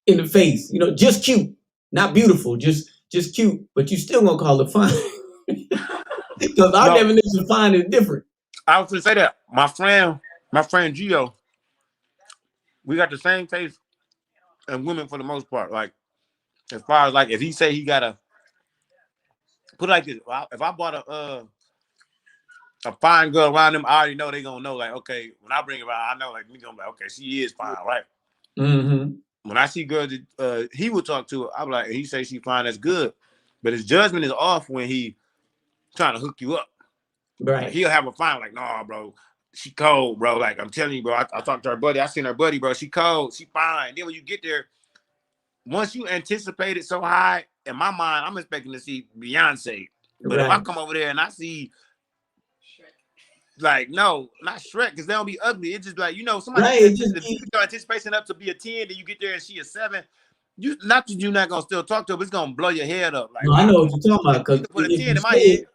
in the face, you know, just cute, not beautiful, just cute, but you still gonna call her fine because our no. definition of fine is different. I was gonna say that my friend Gio, we got the same taste in women for the most part. Like as far as like if he say he gotta put it like this, if I bought a fine girl around them, I already know they gonna know. Like, okay, when I bring her around, I know like we gonna be like, okay, she is fine, right? Mm-hmm. When I see girls that he would talk to, I'm like, he say she fine, that's good, but his judgment is off when he trying to hook you up. Like Right, he'll have a fine, like, nah, bro, she cold, bro. Like I'm telling you, bro. I talked to her buddy. I seen her buddy, bro. She cold, she fine. Then when you get there, once you anticipate it so high, in my mind, I'm expecting to see Beyonce. But if I right, come over there and I see like no, not Shrek, because they don't be ugly. It's just like somebody right. you It just if you get your anticipation up to be a 10, then you get there and she a 7. You not that you're not gonna still talk to her, but it's gonna blow your head up. Like, no, I wow, know come what on, you're talking about you because can put a if 10 you in my say head. it,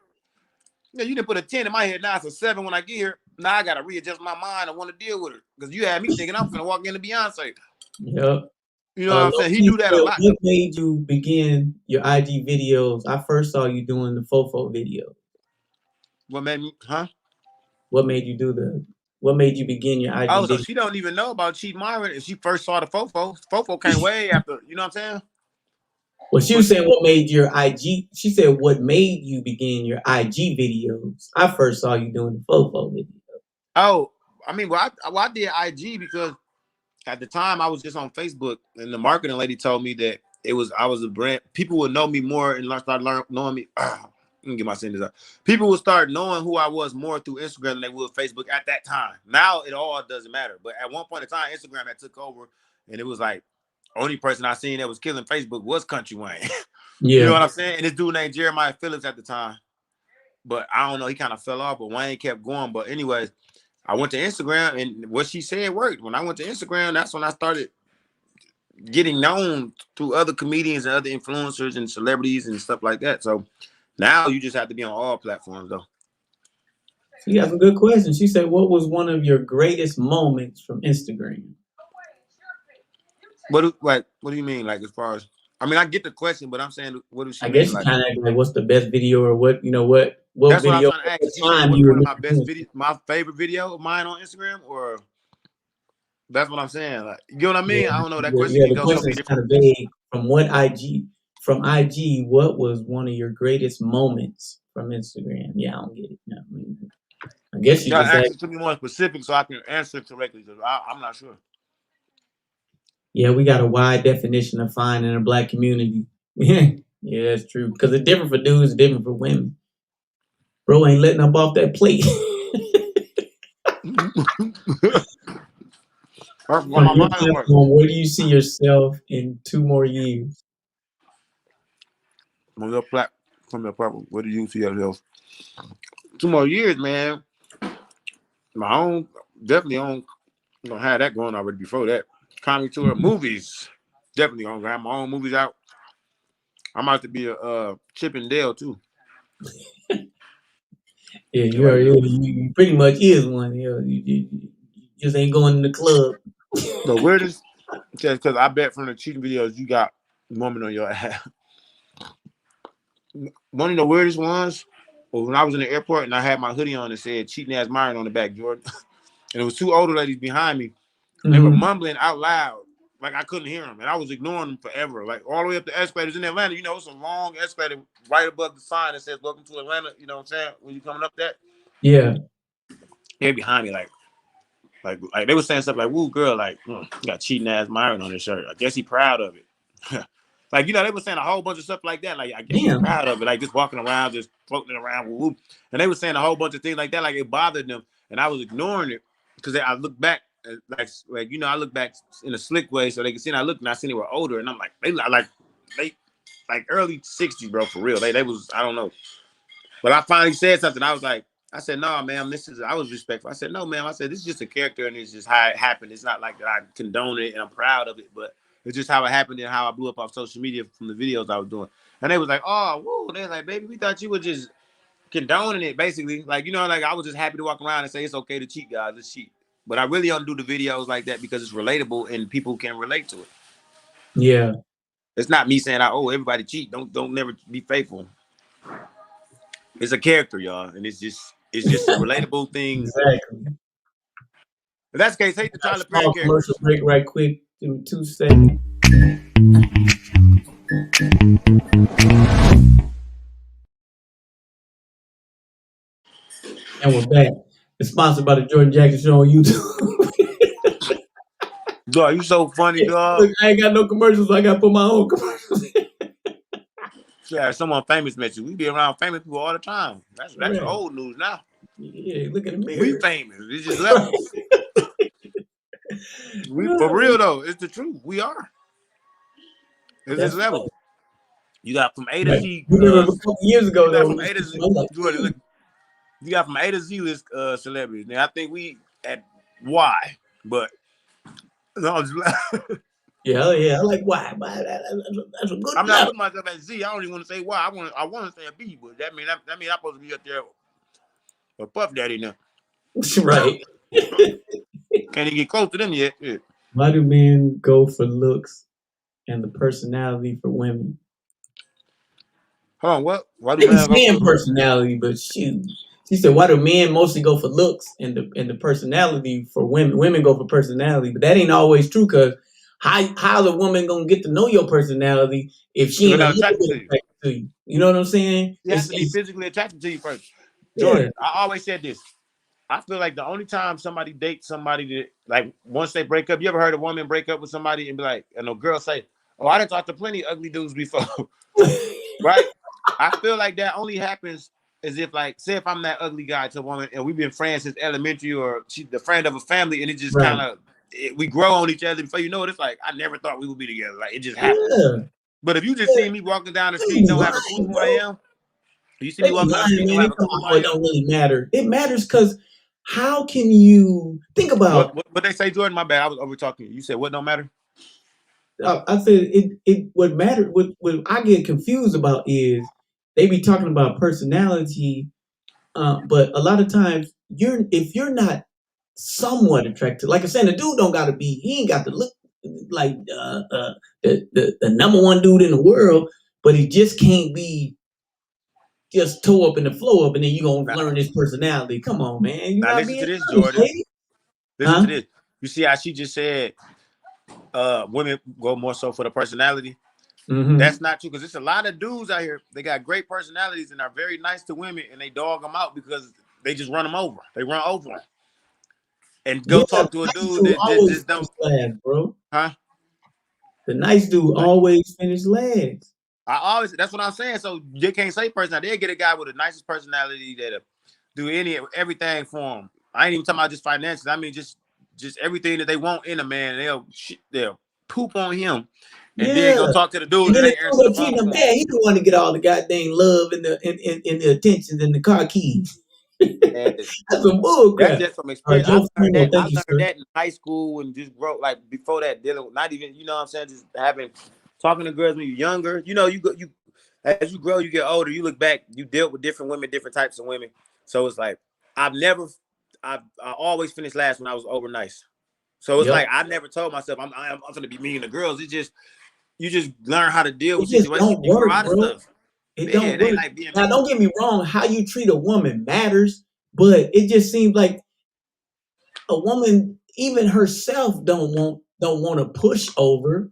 Yeah, you didn't put a 10 in my head. Now it's a 7 when I get here. Now I gotta readjust my mind and want to deal with her because you had me thinking I'm gonna walk into Beyonce. yeah. You know what I'm saying? He Low-key do that a said, lot what though. made you begin your IG videos? I first saw you doing the fofo video. What made me, huh? What made you do the? What made you begin your Oh, IG so video? she don't even know about Cheat Myron. If she first saw the Fofo, Fofo came way after. You know what I'm saying? Well, she But was saying what made your IG. She said what made you begin your IG videos. I first saw you doing the fofo video. oh, I mean, I did IG because at the time I was just on Facebook, and the marketing lady told me that I was a brand. People would know me more and start knowing me. Let me get my sentence out. People would start knowing who I was more through Instagram than they would Facebook at that time. Now it all doesn't matter. But at one point in time, Instagram had took over, and it was like only person I seen that was killing Facebook was Country Wayne. You know Yeah, what I'm saying? And this dude named Jeremiah Phillips at the time. But I don't know, he kind of fell off, but Wayne kept going. But anyways, I went to Instagram and what she said worked. When I went to Instagram, that's when I started getting known to other comedians and other influencers and celebrities and stuff like that. So now you just have to be on all platforms though. she got some good questions. She said, "What was one of your greatest moments from Instagram?" What do you mean? Like as far as I mean, I get the question, but I'm saying what does she I guess mean? she Like kind of like, "What's the best video or what what that's what I was video trying to ask. what Is she saying time what's you one of my remember best doing?" videos, my favorite video of mine on Instagram, or that's what I'm saying. Like, you know what I Yeah, mean? I don't know. That yeah, question yeah. can The go so question many is different kind of ways. vague. From IG, what was one of your greatest moments from Instagram? Yeah, I don't get it. No, I mean, I guess You she gotta just ask said, it to be more specific so I can answer it correctly. Because I'm not sure. yeah, we got a wide definition of fine in the black community. Yeah, that's true. Because it's different for dudes, it's different for women. Bro ain't letting up off that plate. That's why On my your mind works. platform, where do you see yourself in 2 more years? On your from your platform, what do you see yourself? 2 more years, man. My own, definitely on. Gonna have that going already before that. Comedy tour, movies. Definitely gonna have my own movies out. I'm about to be a Chip and Dale too. Yeah, You already know. you pretty much is one. You just ain't going to the club. The weirdest, just because I bet from the cheating videos you got woman on your ass. One of the weirdest ones was when I was in the airport and I had my hoodie on and said cheating as Myron on the back, Jordan. And it was two older ladies behind me and they were Hmm. mumbling out loud. Like I couldn't hear them. And I was ignoring them forever. Like all the way up the escalators in Atlanta. You know, it's a long escalator right above the sign that says welcome to Atlanta. You know what I'm saying? When you coming up that. Yeah, They're behind me like they were saying stuff like, woo girl, like you got cheating ass Myron on his shirt. I guess he proud of it. Like, they were saying a whole bunch of stuff like that. Like, I guess he's damn. proud of it. Like, just walking around, just floating around. Whoop. And they were saying a whole bunch of things like that. Like, it bothered them. and I was ignoring it because I look back like I look back in a slick way so they can see. And I looked and I seen they were older, and I'm like they like early 60s, bro, for real. They was I don't know, but I finally said something. I said, no, ma'am, I was respectful. I said, no, ma'am. I said, this is just a character and it's just how it happened. It's not like that I condone it and I'm proud of it, but it's just how it happened and how I blew up off social media from the videos I was doing. And they was like, oh, whoa. They're like, baby, we thought you were just condoning it, basically. Like, like I was just happy to walk around and say it's okay to cheat, guys. Let's cheat. But I really don't do the videos like that because it's relatable and people can relate to it. Yeah. It's not me saying, everybody cheat. Don't never be faithful. It's a character, y'all. And it's just a relatable thing. Exactly. In that case, hate the Tyler Perry Small character. commercial break right quick. Give me 2 seconds. And we're back. It's sponsored by the Jordan Jackson Show on YouTube. Dog, you so funny, dog. Look, I ain't got no commercials, so I got to put my own commercials in. Yeah, someone famous met you. We be around famous people all the time. That's Right. old news now. Yeah, look at the mirror. We famous. It's just levels. For real though, it's the truth. We are. It's just levels. You got from A to Z. You remember a couple years ago, you got though. from A to Z. You got from A to Z list celebrities. Now I think we at Y, but no, I'm just yeah. I like Y. That's a good. I'm not putting myself at Z. I don't even want to say Y. I want to say a B, but that mean I'm supposed to be up there. A Puff Daddy now. Right. Can't even get close to them yet. Yeah. Why do men go for looks and the personality for women? Hold on, what? Why do men go for personality? But shoot, she said, why do men mostly go for looks and the personality for women? Women go for personality, but that ain't always true. Cause how's a woman gonna get to know your personality if she ain't attracted to you? You know what I'm saying? You have to be physically attracted to you first. Jordan, I always said this. I feel like the only time somebody dates somebody that, like, once they break up, you ever heard a woman break up with somebody and be like, and a girl say, oh, I done talked to plenty of ugly dudes before. Right? I feel like that only happens as if, like, say if I'm that ugly guy to a woman and we've been friends since elementary or she's the friend of a family and it just kind of, we grow on each other. Before you know it, it's like, I never thought we would be together. Like, it just happens. Yeah. But if you just see me walking down the street, don't have a clue who I am. You see me walking down the street, don't have a clue who I am. It don't really matter. It matters because how can you think about what they say, Jordan? My bad. I was over talking. You said what don't matter? I said it what matter what I get confused about is they be talking about personality, but a lot of times if you're not somewhat attractive, like I said, the dude don't gotta be, he ain't got to look like the number one dude in the world, but he just can't be just toe up in the flow up, and then you gonna learn his personality. Come on, man. You now listen to this, Jordan. Listen to this. You see how she just said women go more so for the personality? Mm-hmm. That's not true, because there's a lot of dudes out here, they got great personalities and are very nice to women, and they dog them out because they just run them over. They run over them. And go talk to a dude that just don't. Last, bro. Huh? The nice dude always finish last. That's what I'm saying. So they can't say personality. They'll get a guy with the nicest personality that'll do everything for them. I ain't even talking about just finances. I mean, just everything that they want in a man. They'll poop on him. And then go talk to the dude that ain't answer the phone. He don't want to get all the goddamn love and the attention and the car keys. That's some bull crap. That's just from experience. I learned that in high school and just grow, like, before that, dealing with, not even, you know what I'm saying, just talking to girls when you're younger. You know, you as you grow, you get older, you look back, you dealt with different women, different types of women. So it's like, I always finished last when I was over nice. So it's like, I never told myself I'm going to be mean to girls. It's just, you just learn how to deal with situations. You grow out of stuff. It don't work. Like now, don't get me wrong. How you treat a woman matters, but it just seems like a woman, even herself, don't want to push over.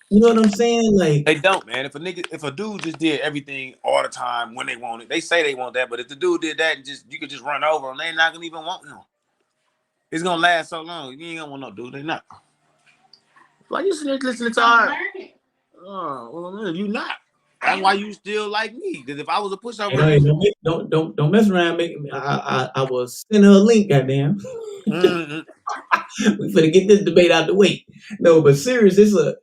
You know what I'm saying? Like, they don't, man. If a dude just did everything all the time when they want it, they say they want that, but if the dude did that and you could just run over them, they're not gonna even want him. It's gonna last so long. You ain't gonna want no dude. They not. Why you listening to our? Oh, well, you not. That's why you still like me. Because if I was a pushover, Hey, don't mess around. I will send her a link. Goddamn, mm-hmm. we finna get this debate out the way. No, but serious, it's a.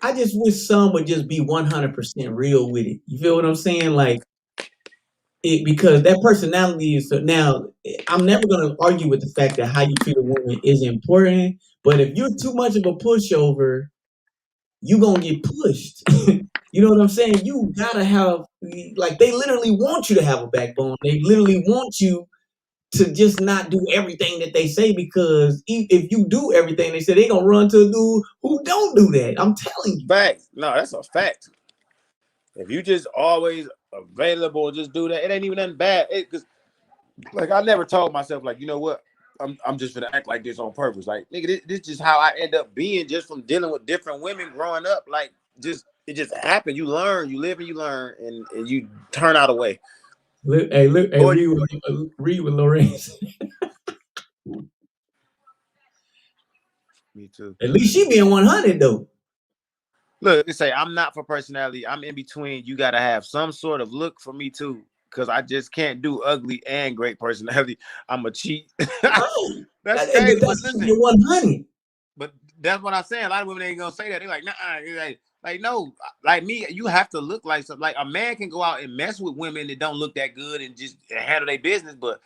I just wish some would just be 100% real with it. You feel what I'm saying? Like it, because that personality is so. Now, I'm never gonna argue with the fact that how you treat a woman is important. But if you're too much of a pushover, you gonna get pushed. You know what I'm saying? You gotta have, like, they literally want you to have a backbone. They literally want you to just not do everything that they say, because if you do everything they say, they gonna run to a dude who don't do that. I'm telling you. Fact. No, that's a fact. If you just always available, just do that. It ain't even nothing bad. Because like I never told myself, like, you know what? I'm just gonna act like this on purpose. Like, nigga, this is how I end up being just from dealing with different women growing up. Like, it just happened. You learn, you live and you learn, and you turn out a way. Hey, read with Lorraine. Me too. At least she being 100 though. Look, they say I'm not for personality. I'm in between. You gotta have some sort of look for me too, because I just can't do ugly and great personality. I'm a cheat. Right. That's crazy. But That's listen, your 100. but that's what I'm saying. A lot of women ain't gonna say that. They're like, nah, like no, like me. You have to look like something. Like a man can go out and mess with women that don't look that good and just handle their business. But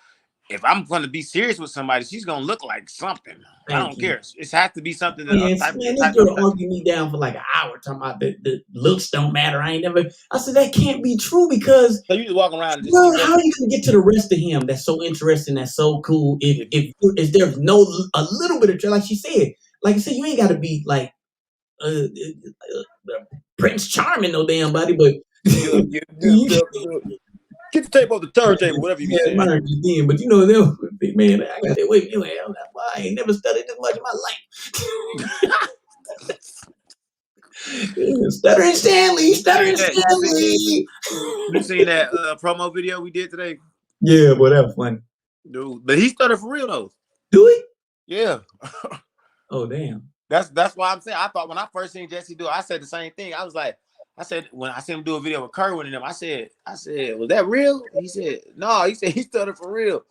if I'm gonna be serious with somebody, she's gonna look like something. I Thank don't you. care. It has to be something that Man, this type of girl argued me down for like an hour talking about the looks don't matter. I ain't never. I said that can't be true, because So you just walk around and just see well, how women. are you gonna get to the rest of him? That's so interesting. That's so cool. If If there's no a little bit of, like she said, like I said, you ain't got to be like Prince Charming, no damn body, but get the tape off the turntable, whatever you be yeah, saying. Myron again. But you know, them, man, I got that way. Anyway, I ain't never studied this much in my life. Stuttering Stanley, Stuttering Stanley. You seen that promo video we did today? Yeah, boy, that was funny. Dude, but he stuttered for real though. Do we? Yeah. Oh, damn. That's why I'm saying. I thought when I first seen Jesse do it, I said the same thing. I was like, when I seen him do a video with Kerwin and them, I said, was that real? He said, no. He said he stuttered for real.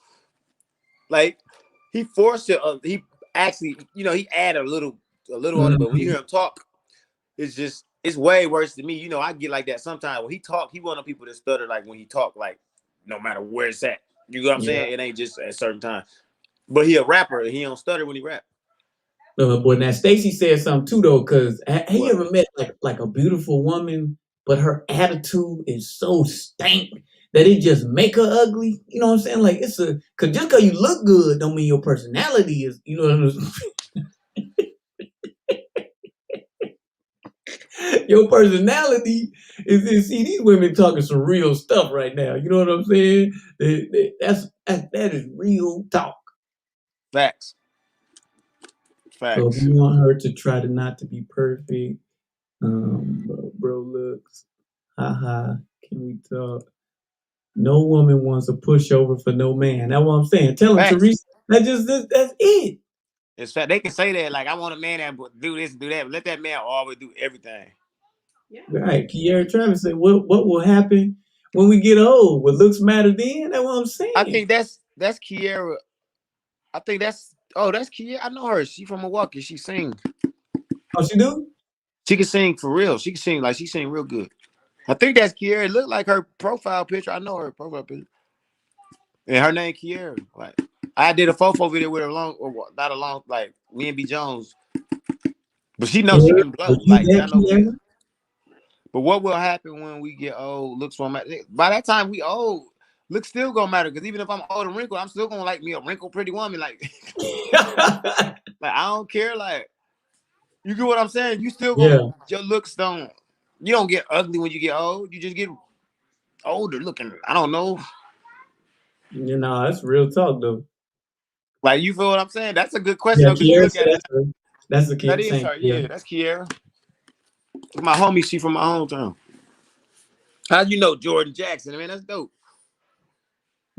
Like he forced it. He actually, he added a little on it, but when you hear him talk, it's way worse than me. I get like that sometimes. When he talk, he one of people that stutter like when he talk, like no matter where it's at. You know what I'm saying? It ain't just at a certain time. But he a rapper. He don't stutter when he rap. Boy, now Stacy said something too though, because have you ever met like a beautiful woman, but her attitude is so stank that it just make her ugly? You know what I'm saying? Like it's cause just cause you look good don't mean your personality is. You know what I'm saying? Your personality is. See, these women talking some real stuff right now. You know what I'm saying? That is real talk. Facts. So if you want her to try to not to be perfect, bro looks, haha, can we talk? No woman wants a pushover for no man. That's what I'm saying. Tell him, Teresa. That's it. It's fact. They can say that, like, I want a man that do this and do that, but let that man always do everything. Yeah. Right. Kiara Travis said, what will happen when we get old? What looks matter then? That's what I'm saying. I think that's Kiara. I think that's Kiara. I know her. She from Milwaukee. She sing. Oh, she do? She can sing for real. She can sing she sing real good. I think that's Kiara. It looked like her profile picture. I know her profile picture. And her name Kiara. Like I did a fofo video with her like me and B Jones. But she knows she can blow. Like I know. But what will happen when we get old? Looks won't matter. By that time we old, looks still gonna matter. Because even if I'm old and wrinkled, I'm still gonna like me a wrinkled pretty woman. Like, like I don't care. Like, you get what I'm saying? You still gonna your looks don't. You don't get ugly when you get old. You just get older looking. I don't know. That's real talk though. Like you feel what I'm saying? That's a good question. Yeah, You look at it. That's the kid. That is her. Yeah, that's Kiara. My homie, she from my hometown. How you know Jordan Jackson? I mean, that's dope.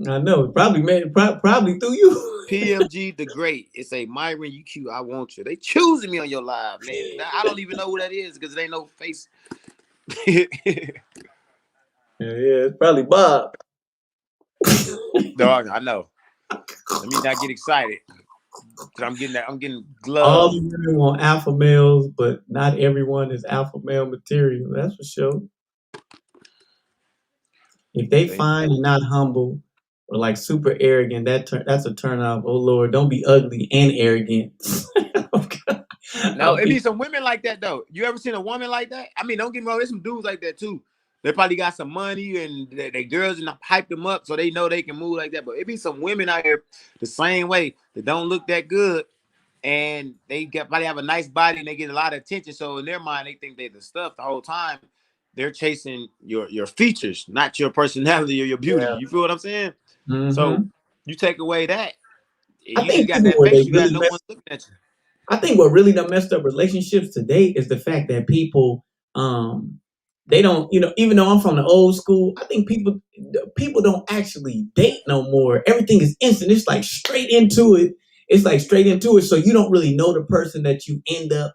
I know. Probably through you. PMG the Great. It's a Myron, you cute. I want you. They choosing me on your live, man. I don't even know who that is because there ain't no face. it's probably Bob. Dog, I know. Let me not get excited. Cause I'm getting All gloves. the women want alpha males, but not everyone is alpha male material. That's for sure. If they They, fine and not humble or like super arrogant, that's a turn off. Oh Lord, don't be ugly and arrogant. no, it be some women like that though. You ever seen a woman like that? I mean, don't get me wrong, there's some dudes like that too. They probably got some money and they girls and hype them up so they know they can move like that. But it be some women out here the same way that don't look that good and probably have a nice body and they get a lot of attention. So in their mind, they think they the stuff the whole time. They're chasing your features, not your personality or your beauty. Yeah. You feel what I'm saying? So Hmm. you take away that, I you just think got people that where face. they You got really no mess one looking at you. I think what really done messed up relationships today is the fact that people, um, they don't, even though I'm from the old school, I think people don't actually date no more. Everything is instant. It's like straight into it. It's like straight into it. So you don't really know the person that you end up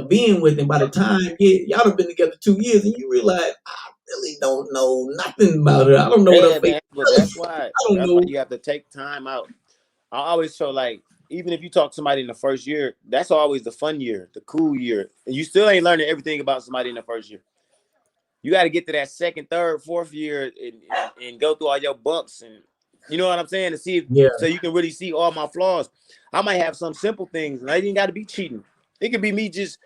being with, and by the time y'all have been together 2 years, and you realize I really don't know nothing about her. I don't know what her Yeah, face. man. But that's why I don't know. you have to take time out. I always feel like even if you talk to somebody in the first year, that's always the fun year, the cool year. And you still ain't learning everything about somebody in the first year. You got to get to that second, third, fourth year and go through all your bumps and you know what I'm saying to see if, Yeah, so you can really see all my flaws. I might have some simple things, and I ain't got to be cheating. It could be me just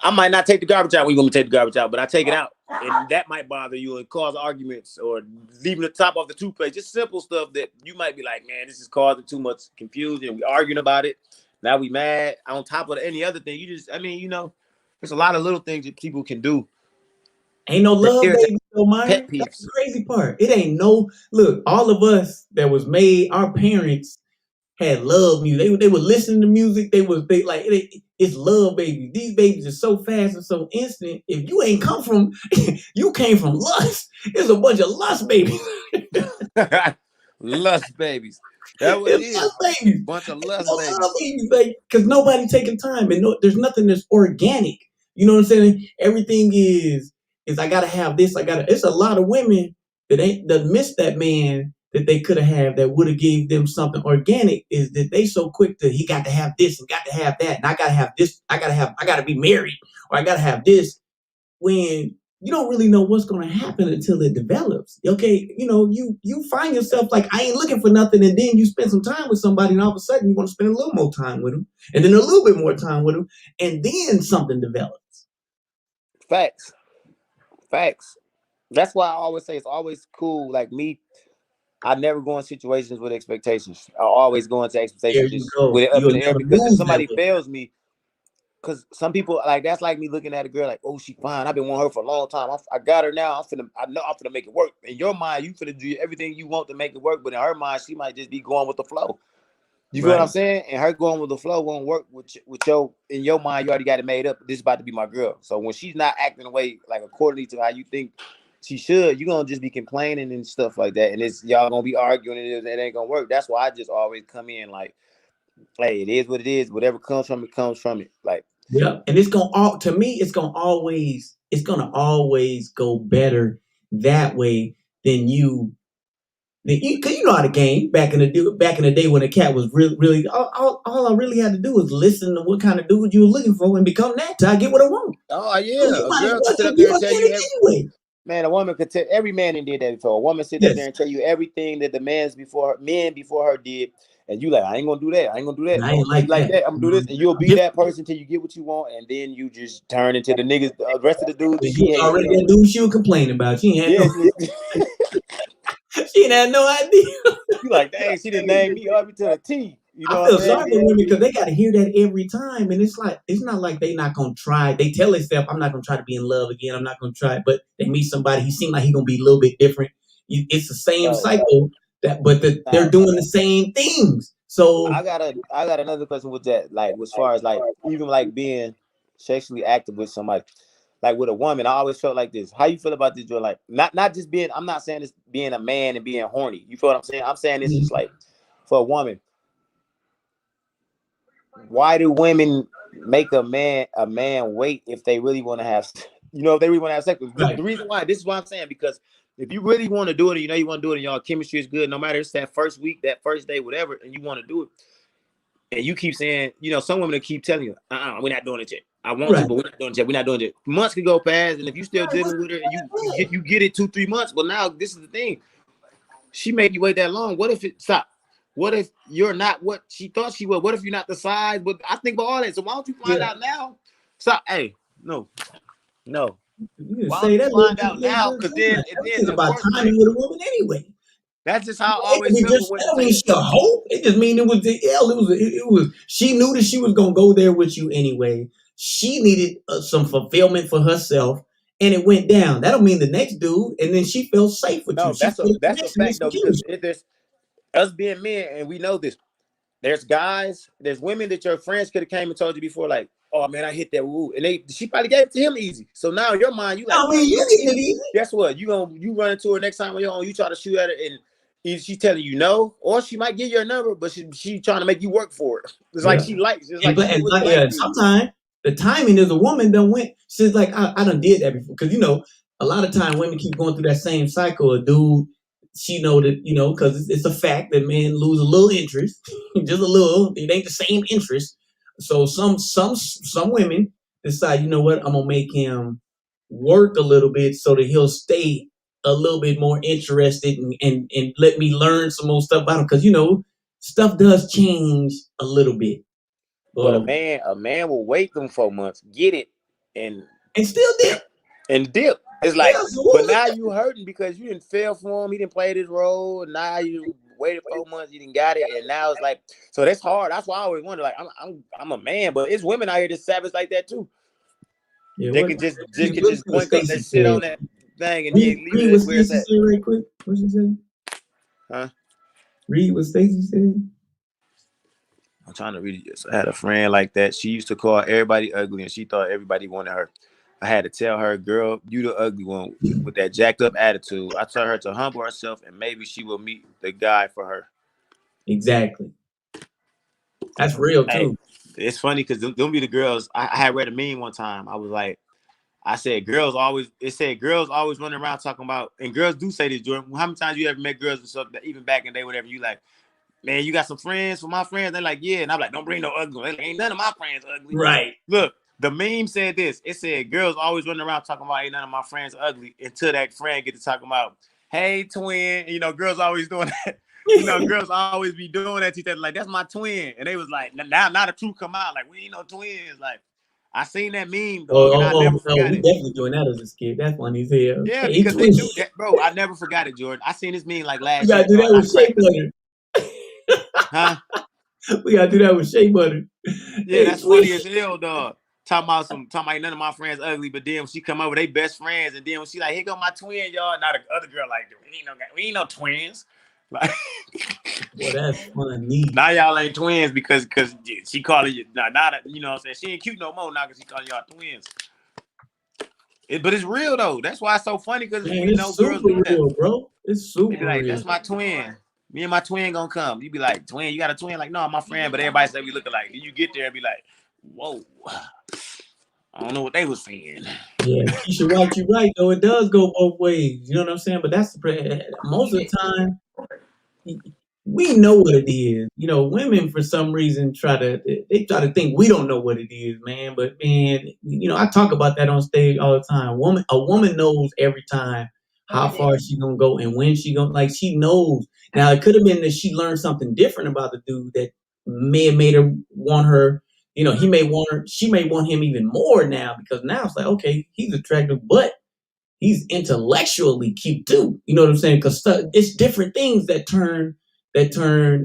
I might not take the garbage out when you're gonna take the garbage out, but I take it out. And that might bother you and cause arguments or leaving the top off the toothpaste. Just simple stuff that you might be like, man, this is causing too much confusion. We arguing about it. Now we mad. On top of any other thing, there's a lot of little things that people can do. ain't no That love, irritate baby, though, pet Myron. That's the peeves. crazy part. It ain't no look. All of us that was made, our parents had love music. They would listen to music. It's love, baby. These babies are so fast and so instant. If you ain't come from, you came from lust. It's a bunch of lust babies. Lust babies. That's what it It's lust is. babies. Bunch of It's lust no love babies. babies, like because nobody taking time and there's nothing that's organic. You know what I'm saying? Everything is I gotta have this. I gotta. It's a lot of women that miss that man that they could have had that would have gave them something organic. Is that they so quick to he got to have this and got to have that and I gotta have this. I gotta be married or I gotta have this when you don't really know what's going to happen until it develops. Okay, you find yourself like I ain't looking for nothing, and then you spend some time with somebody, and all of a sudden you want to spend a little more time with them, and then a little bit more time with them, and then something develops. Facts. Facts. That's why I always say it's always cool. Like me, I never go in situations with expectations. I always go into There expectations you just go. with it up You'll in the air never because if lose that somebody way. fails me, because some people like that's like me looking at a girl like, oh, she fine. I've been wanting her for a long time. I got her now. I know I'm finna make it work. In your mind, you finna do everything you want to make it work, but in her mind, she might just be going with the flow. You feel what I'm Right. saying? And her going with the flow won't work with your in your mind. You already got it made up. This is about to be my girl. So when she's not acting the way like accordingly to how you think she should, you're gonna just be complaining and stuff like that. And it's y'all gonna be arguing and it ain't gonna work. That's why I just always come in like, hey, it is what it is. Whatever comes from it comes from it. Like, Yep. And it's gonna all to me. It's gonna always go better that way than you. Cause you know how the game back in the day when the cat was really all I really had to do was listen to what kind of dude you were looking for and become that till I get what I want. oh So yeah, you a might as girl well could sit just up be there and tell you organic anyway. man, a woman could tell every man did that before. A woman sit up there Yes, and tell you everything that the men before her did, and you like, I ain't gonna do that. I ain't gonna do that. I Oh, ain't she like like that. that. I'm gonna do this, and you'll be Just that person till you get what you want, and then you just turn into the niggas, the rest of the dudes that you she was hates. already that dude she was complaining about. She ain't had Yeah, no she ain't had no idea. you like, dang, she didn't name me up to the T. You know I what I'm feel saying? sorry for Then, women because they got to hear that every time, and it's not like they not gonna try. They tell themselves, "I'm not gonna try to be in love again. I'm not gonna try." It. But they meet somebody, he seems like he gonna be a little bit different. It's the same no, cycle but they're now doing the same things. So I got another question with that. Like, as far as like even like being sexually active with somebody, like with a woman, I always felt like this. How you feel about this? Joy? Like, not just being. I'm not saying this being a man and being horny. You feel what I'm saying? I'm saying this just like for a woman. Why do women? make a man wait if they really want to have, if they really want to have sex. Right. The reason why, this is what I'm saying, because if you really want to do it, and you want to do it, and y'all chemistry is good, no matter it's that first week, that first day, whatever, and you want to do it, and you keep saying, some women will keep telling you, we're not doing it yet. I want to, but we're not doing it yet. We're not doing it yet. Months could go past, and if you still dealing with her, and you get it 2-3 months, but now this is the thing. She made you wait that long. What if it stop? What if you're not what she thought she was? What if you're not the size? But I think about all that. So why don't you find out now? Stop. Hey, no. You Why say don't you that find out now? Because then it's of about course, timing with a woman anyway. that's just how I It always feel. that don't mean she a hoe. It just mean it was she knew that she was gonna go there with you anyway. She needed some fulfillment for herself, and it went down. That don't mean the next dude, and then she felt safe with you. No, She that's felt a a connection and fact some though, because chemistry. there's us being men, and we know this. There's guys, there's women that your friends could have came and told you before, like, oh man, I hit that woo, and she probably gave it to him easy. So now in your mind, you like, I mean, you get it easy. guess what? You run into her next time on your own, you try to shoot at her, and either she telling you no, or she might give you a number, but she trying to make you work for it. It's like she likes, it's like she really likes you. Sometimes the timing is a woman done went. She's like, I done did that before, because a lot of time women keep going through that same cycle. A dude, she know that because it's a fact that men lose a little interest, just a little. It ain't the same interest. So some women decide, you know what, I'm gonna make him work a little bit so that he'll stay a little bit more interested and let me learn some more stuff about him, because stuff does change a little bit. But a man will wait them 4 months, get it, and still dip. It's like, but now you hurting because you didn't fail for him. He didn't play this role. And now you waited 4 months, you didn't got it, and now it's like, so that's hard. That's why I always wonder. Like, I'm a man, but it's women out here that's savage like that too. Yeah, they can just point up that shit on that thing and then leave it where it's at. Say right quick. What she say? Huh? Read what Stacey said. I'm trying to read it. So I had a friend like that. She used to call everybody ugly, and she thought everybody wanted her. I had to tell her, girl, you the ugly one with that jacked up attitude. I told her to humble herself, and maybe she will meet the guy for her. Exactly. That's real too. Hey, it's funny because them be the girls. I had read a meme one time. I was like, I said, girls always running around talking about, and girls do say this, Jordan. How many times you ever met girls and stuff that even back in the day, whatever, you like, man, you got some friends for my friends? They're like, yeah. And I'm like, don't bring no ugly. They're like, ain't none of my friends ugly. Right. Look, the meme said this. It said, girls always running around talking about ain't none of my friends ugly until that friend get to talking about, hey, twin. Girls always doing that. Girls always be doing that to each other. Like, that's my twin. And they was like, now the truth come out. Like, we ain't no twins. Like, I seen that meme, dog, and I never forgot we it. definitely doing that as a skit. That's funny as hell. Yeah, because they do that, bro. I never forgot it, Jordan. I seen this meme like last year. We gotta do that with shea butter. Huh? We gotta do that with shea butter. Yeah, that's funny as hell, dog. Talking about none of my friends ugly, but then when she come over, they best friends, and then when she like, here go my twin, y'all. Now the other girl like, we ain't no twins. Like, well, that's funny. Now y'all ain't twins because she calling you not what I'm saying, she ain't cute no more now because she calling y'all twins. But it's real though. That's why it's so funny, because we know girls do that. Real, bro. It's super be like, real. That's my twin. Me and my twin gonna come. You be like, twin, you got a twin? Like, no, my friend. But everybody say we look alike. Then you get there and be like, whoa. I don't know what they was saying. Yeah, Keisha White, you right though. It does go both ways. You know what I'm saying? But that's most of the time we know what it is. Women for some reason try to think we don't know what it is, man. But man, I talk about that on stage all the time. A woman knows every time how far she gonna go and when she gonna, like, she knows. Now it could have been that she learned something different about the dude that may have made her want her. He may want her. She may want him even more now, because now it's like, okay, he's attractive, but he's intellectually cute too. You know what I'm saying? Because it's different things that turn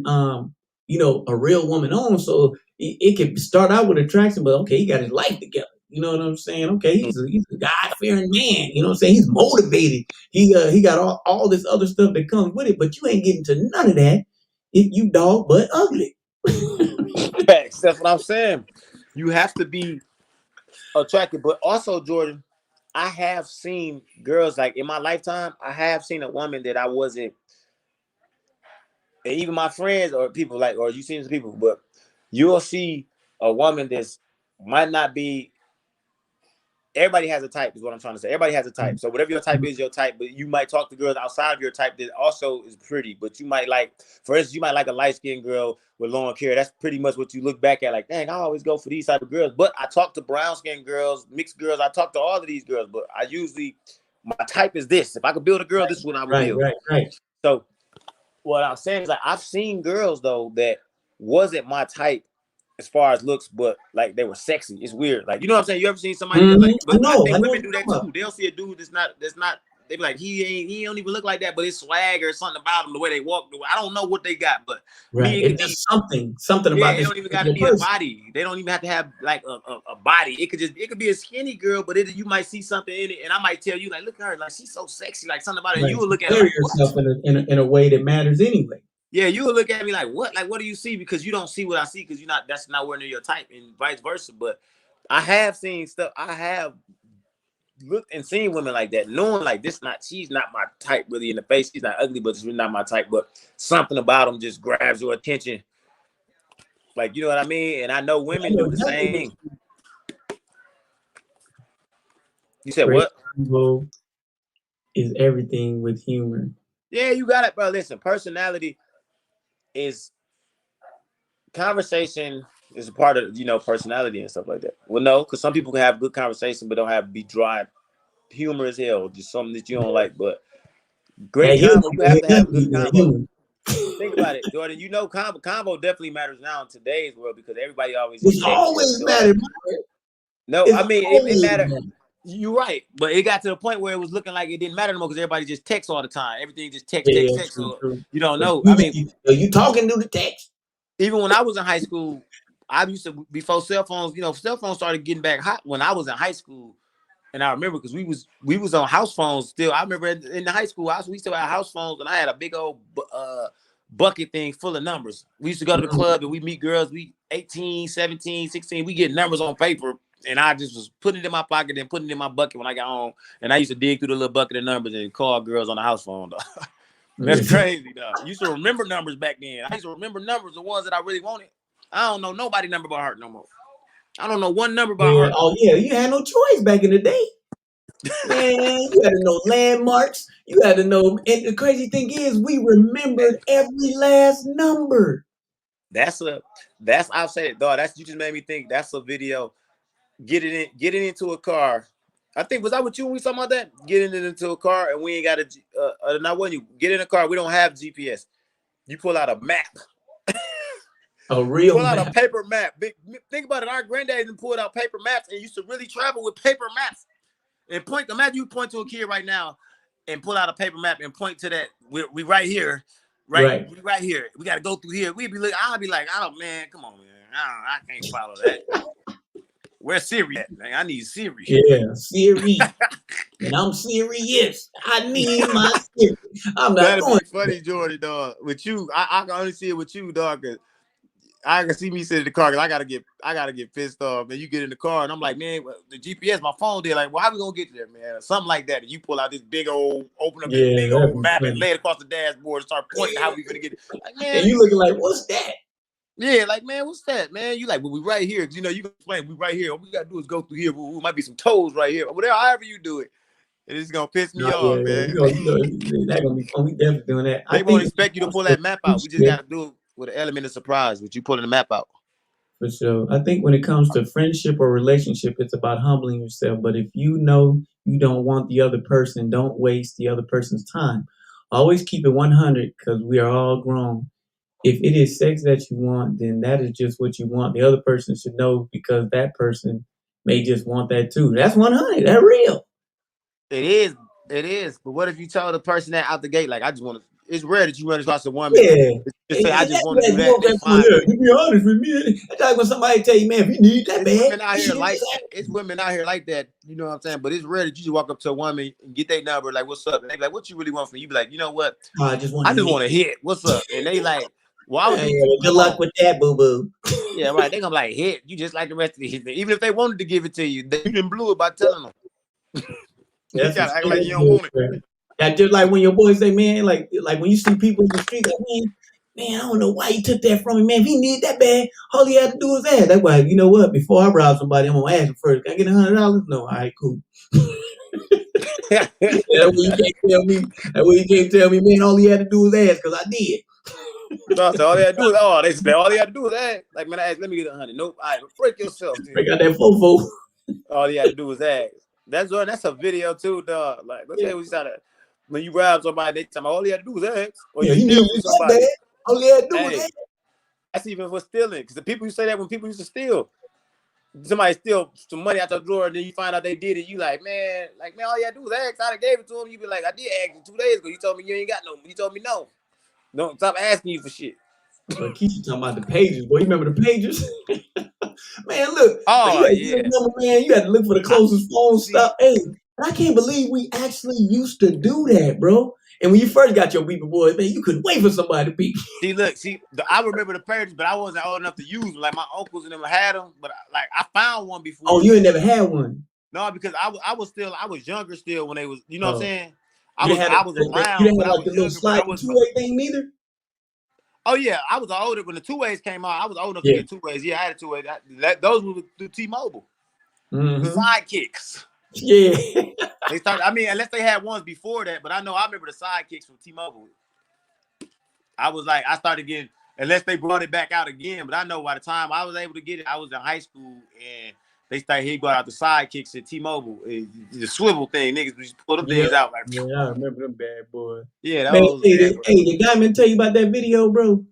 a real woman on. So it could start out with attraction, but okay, he got his life together. You know what I'm saying? Okay, he's a God-fearing man. You know what I'm saying? He's motivated. He got all this other stuff that comes with it, but you ain't getting to none of that if you dog but ugly. That's what I'm saying. You have to be attractive, but also, Jordan, I have seen girls, like, in my lifetime, I have seen a woman that I wasn't, and even my friends or people like, or you seen some people, but you'll see a woman that's might not be. Everybody has a type, is what I'm trying to say. Everybody has a type. So whatever your type is, your type. But you might talk to girls outside of your type that also is pretty. But you might like, for instance, you might like a light-skinned girl with long hair. That's pretty much what you look back at. Like, dang, I always go for these type of girls. But I talk to brown-skinned girls, mixed girls. I talk to all of these girls. But I usually, my type is this. If I could build a girl, this is what I would build. Right. So what I'm saying is, like, I've seen girls though that wasn't my type as far as looks, but like they were sexy. It's weird. Like, you know what I'm saying? You ever seen somebody that, like, but I think women do that too. They'll see a dude that's not, they be like, he don't even look like that, but his swag or something about him, the way they walk. I don't know what they got, but me, it could be something about it. Don't even got to be a body. They don't even have to have like a body. It could be a skinny girl, but you might see something in it, and I might tell you, like, look at her, like she's so sexy, like something about it. And you will look at her like, yourself in a way that matters anyway. Yeah, you will look at me like, what? Like, what do you see? Because you don't see what I see, because that's not where near your type, and vice versa. But I have seen stuff. I have looked and seen women like that, knowing like she's not my type really in the face. She's not ugly, but she's really not my type. But something about them just grabs your attention. Like, you know what I mean? And I know women do the same thing. You said what? Is everything with humor. Yeah, you got it, bro. Listen, personality is conversation is a part of, personality and stuff like that. Well, no, because some people can have good conversation but don't have to be dry, humor as hell, just something that you don't like. But great combo, you have to have a good combo. Think about it, Jordan. Combo definitely matters now in today's world, because everybody always. It's always mattered. No, I mean it mattered. You're right, but it got to the point where it was looking like it didn't matter anymore, because everybody just texts all the time. Everything just text. So you don't know. I mean, you talking through the text. Even when I was in high school, I used to, before cell phones, cell phones started getting back hot when I was in high school. And I remember, because we was on house phones still. I remember in the high school, we still had house phones, and I had a big old bucket thing full of numbers. We used to go to the club and we meet girls. We 18, 17, 16. We get numbers on paper. And I just was putting it in my pocket and putting it in my bucket when I got home. And I used to dig through the little bucket of numbers and call girls on the house phone. That's crazy, dog. You used to remember numbers back then. I used to remember numbers, the ones that I really wanted. I don't know nobody number by heart no more. I don't know one number by heart. Oh, yeah, you had no choice back in the day. Man, you had to know landmarks. You had to know. And the crazy thing is, we remembered every last number. I'll say it, dog. You just made me think. That's a video. Getting into a car. I think, was that with you when we talking about that? Getting it into a car, and we ain't got not when you get in a car, we don't have GPS. You pull out a map. A real pull map. Out a paper map. Think about it. Our granddaddy pulled out paper maps and used to really travel with paper maps. And point the map. You point to a kid right now and pull out a paper map and point to that. We right here. Right. We right here. We got to go through here. I'll be like, oh man, come on, man. I can't follow that. Where's Siri at? Man, I need Siri. Yeah, Siri. And I'm serious. I need my Siri. I'm not That'd going. Be funny, Jordy, dog. With you, I can only see it with you, dog. Cause I can see me sit in the car, cause I gotta get pissed off. Man, you get in the car, and I'm like, man, the GPS, my phone there. Like, well, how we gonna get there, man? Or something like that. And you pull out this big old, open up this big old map and lay it across the dashboard and start pointing how we gonna get it. Like, man, and you looking like, what's that? Yeah, like, man, what's that, man? You like, well, we right here. You can explain, we right here. All we gotta do is go through here. We might be some toes right here. Whatever, however you do it. And it's gonna piss me off, man. That's gonna be fun. We definitely doing that. They won't expect you to pull that map out. We just gotta do it with an element of surprise, with you pulling the map out. For sure. I think when it comes to friendship or relationship, it's about humbling yourself. But if you know you don't want the other person, don't waste the other person's time. Always keep it 100, because we are all grown. If it is sex that you want, then that is just what you want. The other person should know, because that person may just want that too. That's 100. That's real. It is. But what if you tell the person that out the gate, like, I just want to, it's rare that you run across a woman. Yeah. Just say, I just want to do that. To be honest with me, that's like when somebody tell you, man, if you need that bad. It's women out here like that. You know what I'm saying? But it's rare that you just walk up to a woman and get their number, like, what's up? And they be like, what you really want from me? You be like, you know what? I just want to hit. What's up? And they like, well, good luck with that, boo-boo. Yeah, right. They gonna like, hit. You just like the rest of these. Even if they wanted to give it to you, you didn't blew it by telling them. You gotta act like you don't want it. Yeah, just like when your boys say, man, like when you see people in the street, like, man, man, I don't know why he took that from me, man. If he need that bad, all he had to do was ask. That's why, you know what? Before I rob somebody, I'm gonna ask him first. Can I get $100? No, all right, cool. That way you can't tell me. That way you can't tell me, man. All he had to do was ask, because I did. No, so all they had to do is they said all they had to do is ask. Like, man, I asked, let me get 100. Nope, all right, break yourself, dude. Break out that fofo. All he had to do was ask. That's a video too, dog. Like, let's say when you rob somebody, they tell me all he had to do was ask, or Yeah, you he steal needed from it that somebody. bad. All he had to do was Hey, ask. that's even for stealing. Because the people who say that when people used to steal, somebody steal some money out the drawer, and then you find out they did it. You like, man, all you had to do was ask. I gave it to him. You be like, I did ask you 2 days ago. You told me you ain't got no. You told me no. Don't stop asking you for shit. But Keisha talking about the pages, boy. You remember the pages? Man, look. Oh You yeah. remember, man, you had to look for the closest phone stop. Hey, I can't believe we actually used to do that, bro. And when you first got your beeper, boy, man, you couldn't wait for somebody to beep. I remember the pages, but I wasn't old enough to use them. Like my uncles and them had them, but I found one before. Oh, you ain't never had one? No, because I was younger still when they was, you know what I'm saying? I You was didn't around, have but I like was the little younger, but I sliding wasn't. two-way thing neither? Oh yeah, I was older when the 2-ways came out. I was old enough to Yeah. get 2-ways. Yeah, I had a 2-way. Those were the T-Mobile. Mm-hmm. The sidekicks. Yeah. They started. I mean, unless they had ones before that, but I remember the sidekicks from T-Mobile. I was like, I started getting, unless they brought it back out again. But I know by the time I was able to get it, I was in high school and he brought out the sidekicks at T-Mobile, the swivel thing. Niggas just pull them things out like. Yeah, I remember them bad boys. Yeah, that Man, was hey, bad. the guy man tell you about that video, bro?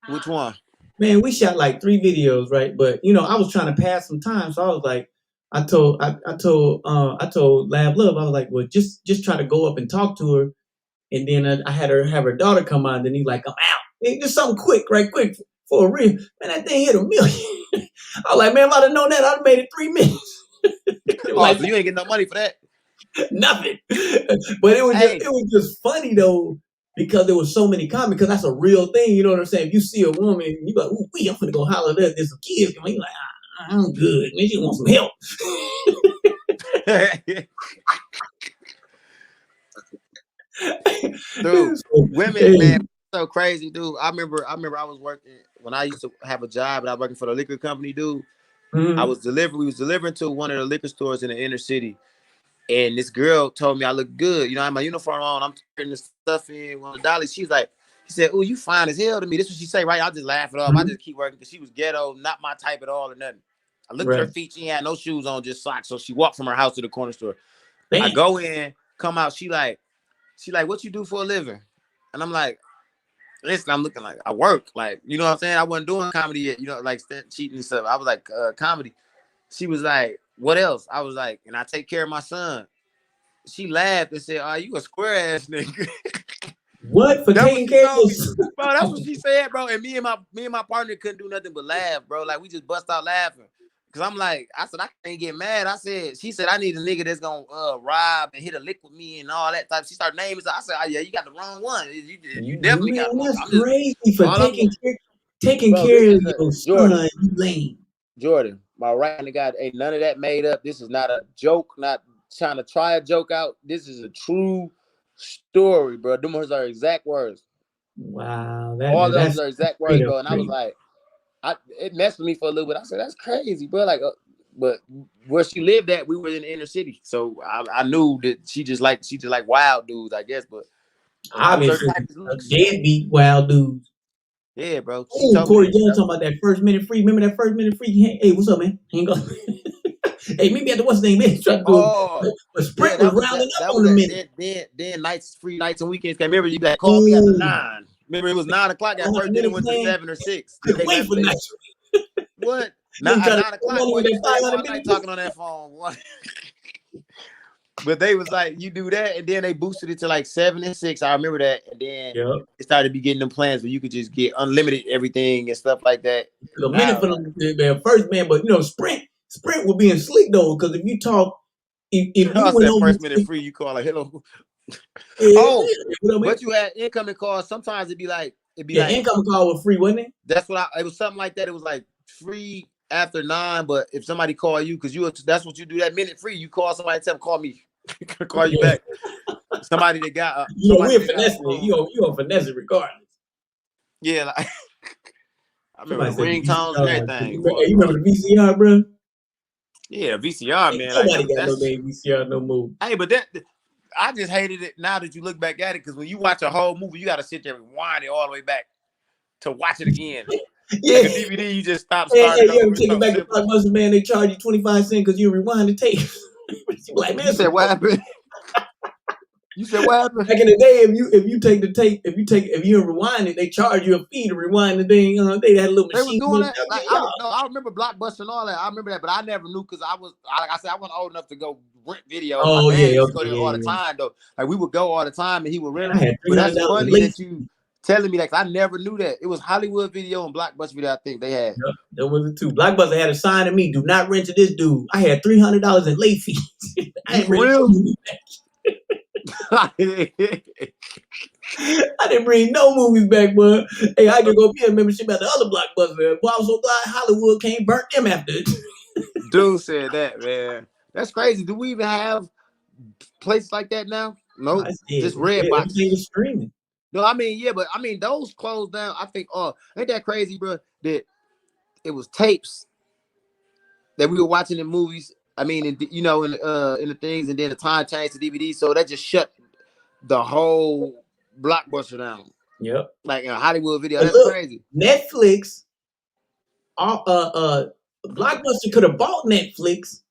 Which one? Man, we shot like 3 videos, right? But you know, I was trying to pass some time, so I was like, I told Lab Love, I was like, well, just try to go up and talk to her, and then I had her have her daughter come on. Then he's like, I'm out. Just something quick, right? Quick for a real. Man, that thing hit 1 million. I was like, man, if I'd have known that, I'd have made it 3 minutes. So you ain't getting no money for that? Nothing. But it was just funny though, because there was so many comments, because that's a real thing, you know what I'm saying? If you see a woman, you like, ooh, I'm finna go holler at there's some kids coming. You like, I'm good. Man, she want some help. Dude, women, man, so crazy, dude. I remember I was working when I used to have a job and I was working for the liquor company, dude. Mm-hmm. We was delivering to one of the liquor stores in the inner city. And this girl told me I look good. You know, I had my uniform on. I'm turning the stuff in. One of the dollies, she said, "Oh, you fine as hell to me." This is what she say, right? I just laugh it off. Mm-hmm. I just keep working because she was ghetto, not my type at all or nothing. I looked at her feet. She had no shoes on, just socks. So she walked from her house to the corner store. Bam. I go in, come out. She like, what you do for a living? And I'm like, listen, I'm looking like I work. Like, you know what I'm saying? I wasn't doing comedy yet, you know, like cheating and stuff. I was like, comedy. She was like, what else? I was like, and I take care of my son. She laughed and said, "Oh, you a square ass nigga." What for taking care of bro? That's what she said, bro. And me and my partner couldn't do nothing but laugh, bro. Like we just bust out laughing. Cause I'm like, I said I can't get mad. She said I need a nigga that's gonna rob and hit a lick with me and all that type. She started naming. So I said, oh yeah, you got the wrong one. You definitely got the wrong. That's crazy for taking care of your son. You lame. Jordan, my right hand guy, ain't none of that made up. This is not a joke. Not trying to try a joke out. This is a true story, bro. Them are exact words. Wow, all those are exact words, bro. And I was like, it messed with me for a little bit. I said, that's crazy, bro. Like, but where she lived at, we were in the inner city, so I knew that she just like wild dudes, I guess. But obviously, deadbeat wild dudes. Yeah, bro. Oh, Corey Jones talking about that first minute free. Remember that first minute free? Hey, what's up, man? Hang on. Hey, maybe at the what's name, man? Try to do a sprint was rounding up on the minute. Then free nights and weekends came. Remember, you like call me after 9. Remember, it was 9 o'clock at first. Then it went to 7 or 6. Wait for nights. What? 9 o'clock. Boy, you stay all night talking on that phone. But they was like, you do that, and then they boosted it to like 7 and 6. I remember that, and then it started to be getting them plans where you could just get unlimited everything and stuff like that. A minute for the first man, but you know, Sprint was being slick though, because if you talk, if you went over first minute free, you call like hello. But you had incoming calls. Sometimes it'd be like incoming call was free, wasn't it? That's what it was something like that. It was like free after 9, but if somebody call you, because that's what you do, that minute free, you call somebody and tell them, call me. Call you back. Somebody that got we're finessing it. You are finessing regardless. Yeah, like I remember Somebody the said the ringtones and VCR. everything. Hey, you remember the VCR, bro? Yeah, VCR, Ain't man. Like nobody got no that's. damn VCR no more. Hey, but that I just hated it now that you look back at it, because when you watch a whole movie, you got to sit there and rewind it all the way back to watch it again. Yeah. Like a DVD, you just stop, Hey, start it you ever over. It's take it so back to simple. Blockbuster, man? They charge you 25 cents because you rewind the tape. You like, man, You said what happened? You said what happened? back in the day, if you take the tape, if you rewind it, they charge you a fee to rewind the thing. They had a little They was machine. doing that. Like I remember Blockbuster and all that. I remember that, but I never knew because like I said, I wasn't old enough to go rent videos. My Oh dad yeah, used to okay, go there all the time though. Like we would go all the time and he would rent man, I them. had But that's $300 funny late. that you telling me that, 'cause I never knew that. It was Hollywood Video and Blockbuster Video, I think they had. Yep, there was it too. Blockbuster had a sign to me: "Do not rent to this dude." I had $300 in late fees. I You didn't for bring real? no movies back. I didn't bring no movies back, boy. Hey, I could go get a membership at the other Blockbuster. Boy, I was so glad Hollywood came burnt them after it. Dude said that, man. That's crazy. Do we even have places like that now? Nope. It's dead. Just It's red dead. Everything boxes. is streaming. No, I mean, yeah, but I mean those closed down. I think, ain't that crazy, bro? That it was tapes that we were watching in movies. I mean, in the things, and then the time changed to DVD, so that just shut the whole Blockbuster down. Yep. Like a Hollywood Video. But That's look, crazy. Netflix, Blockbuster could have bought Netflix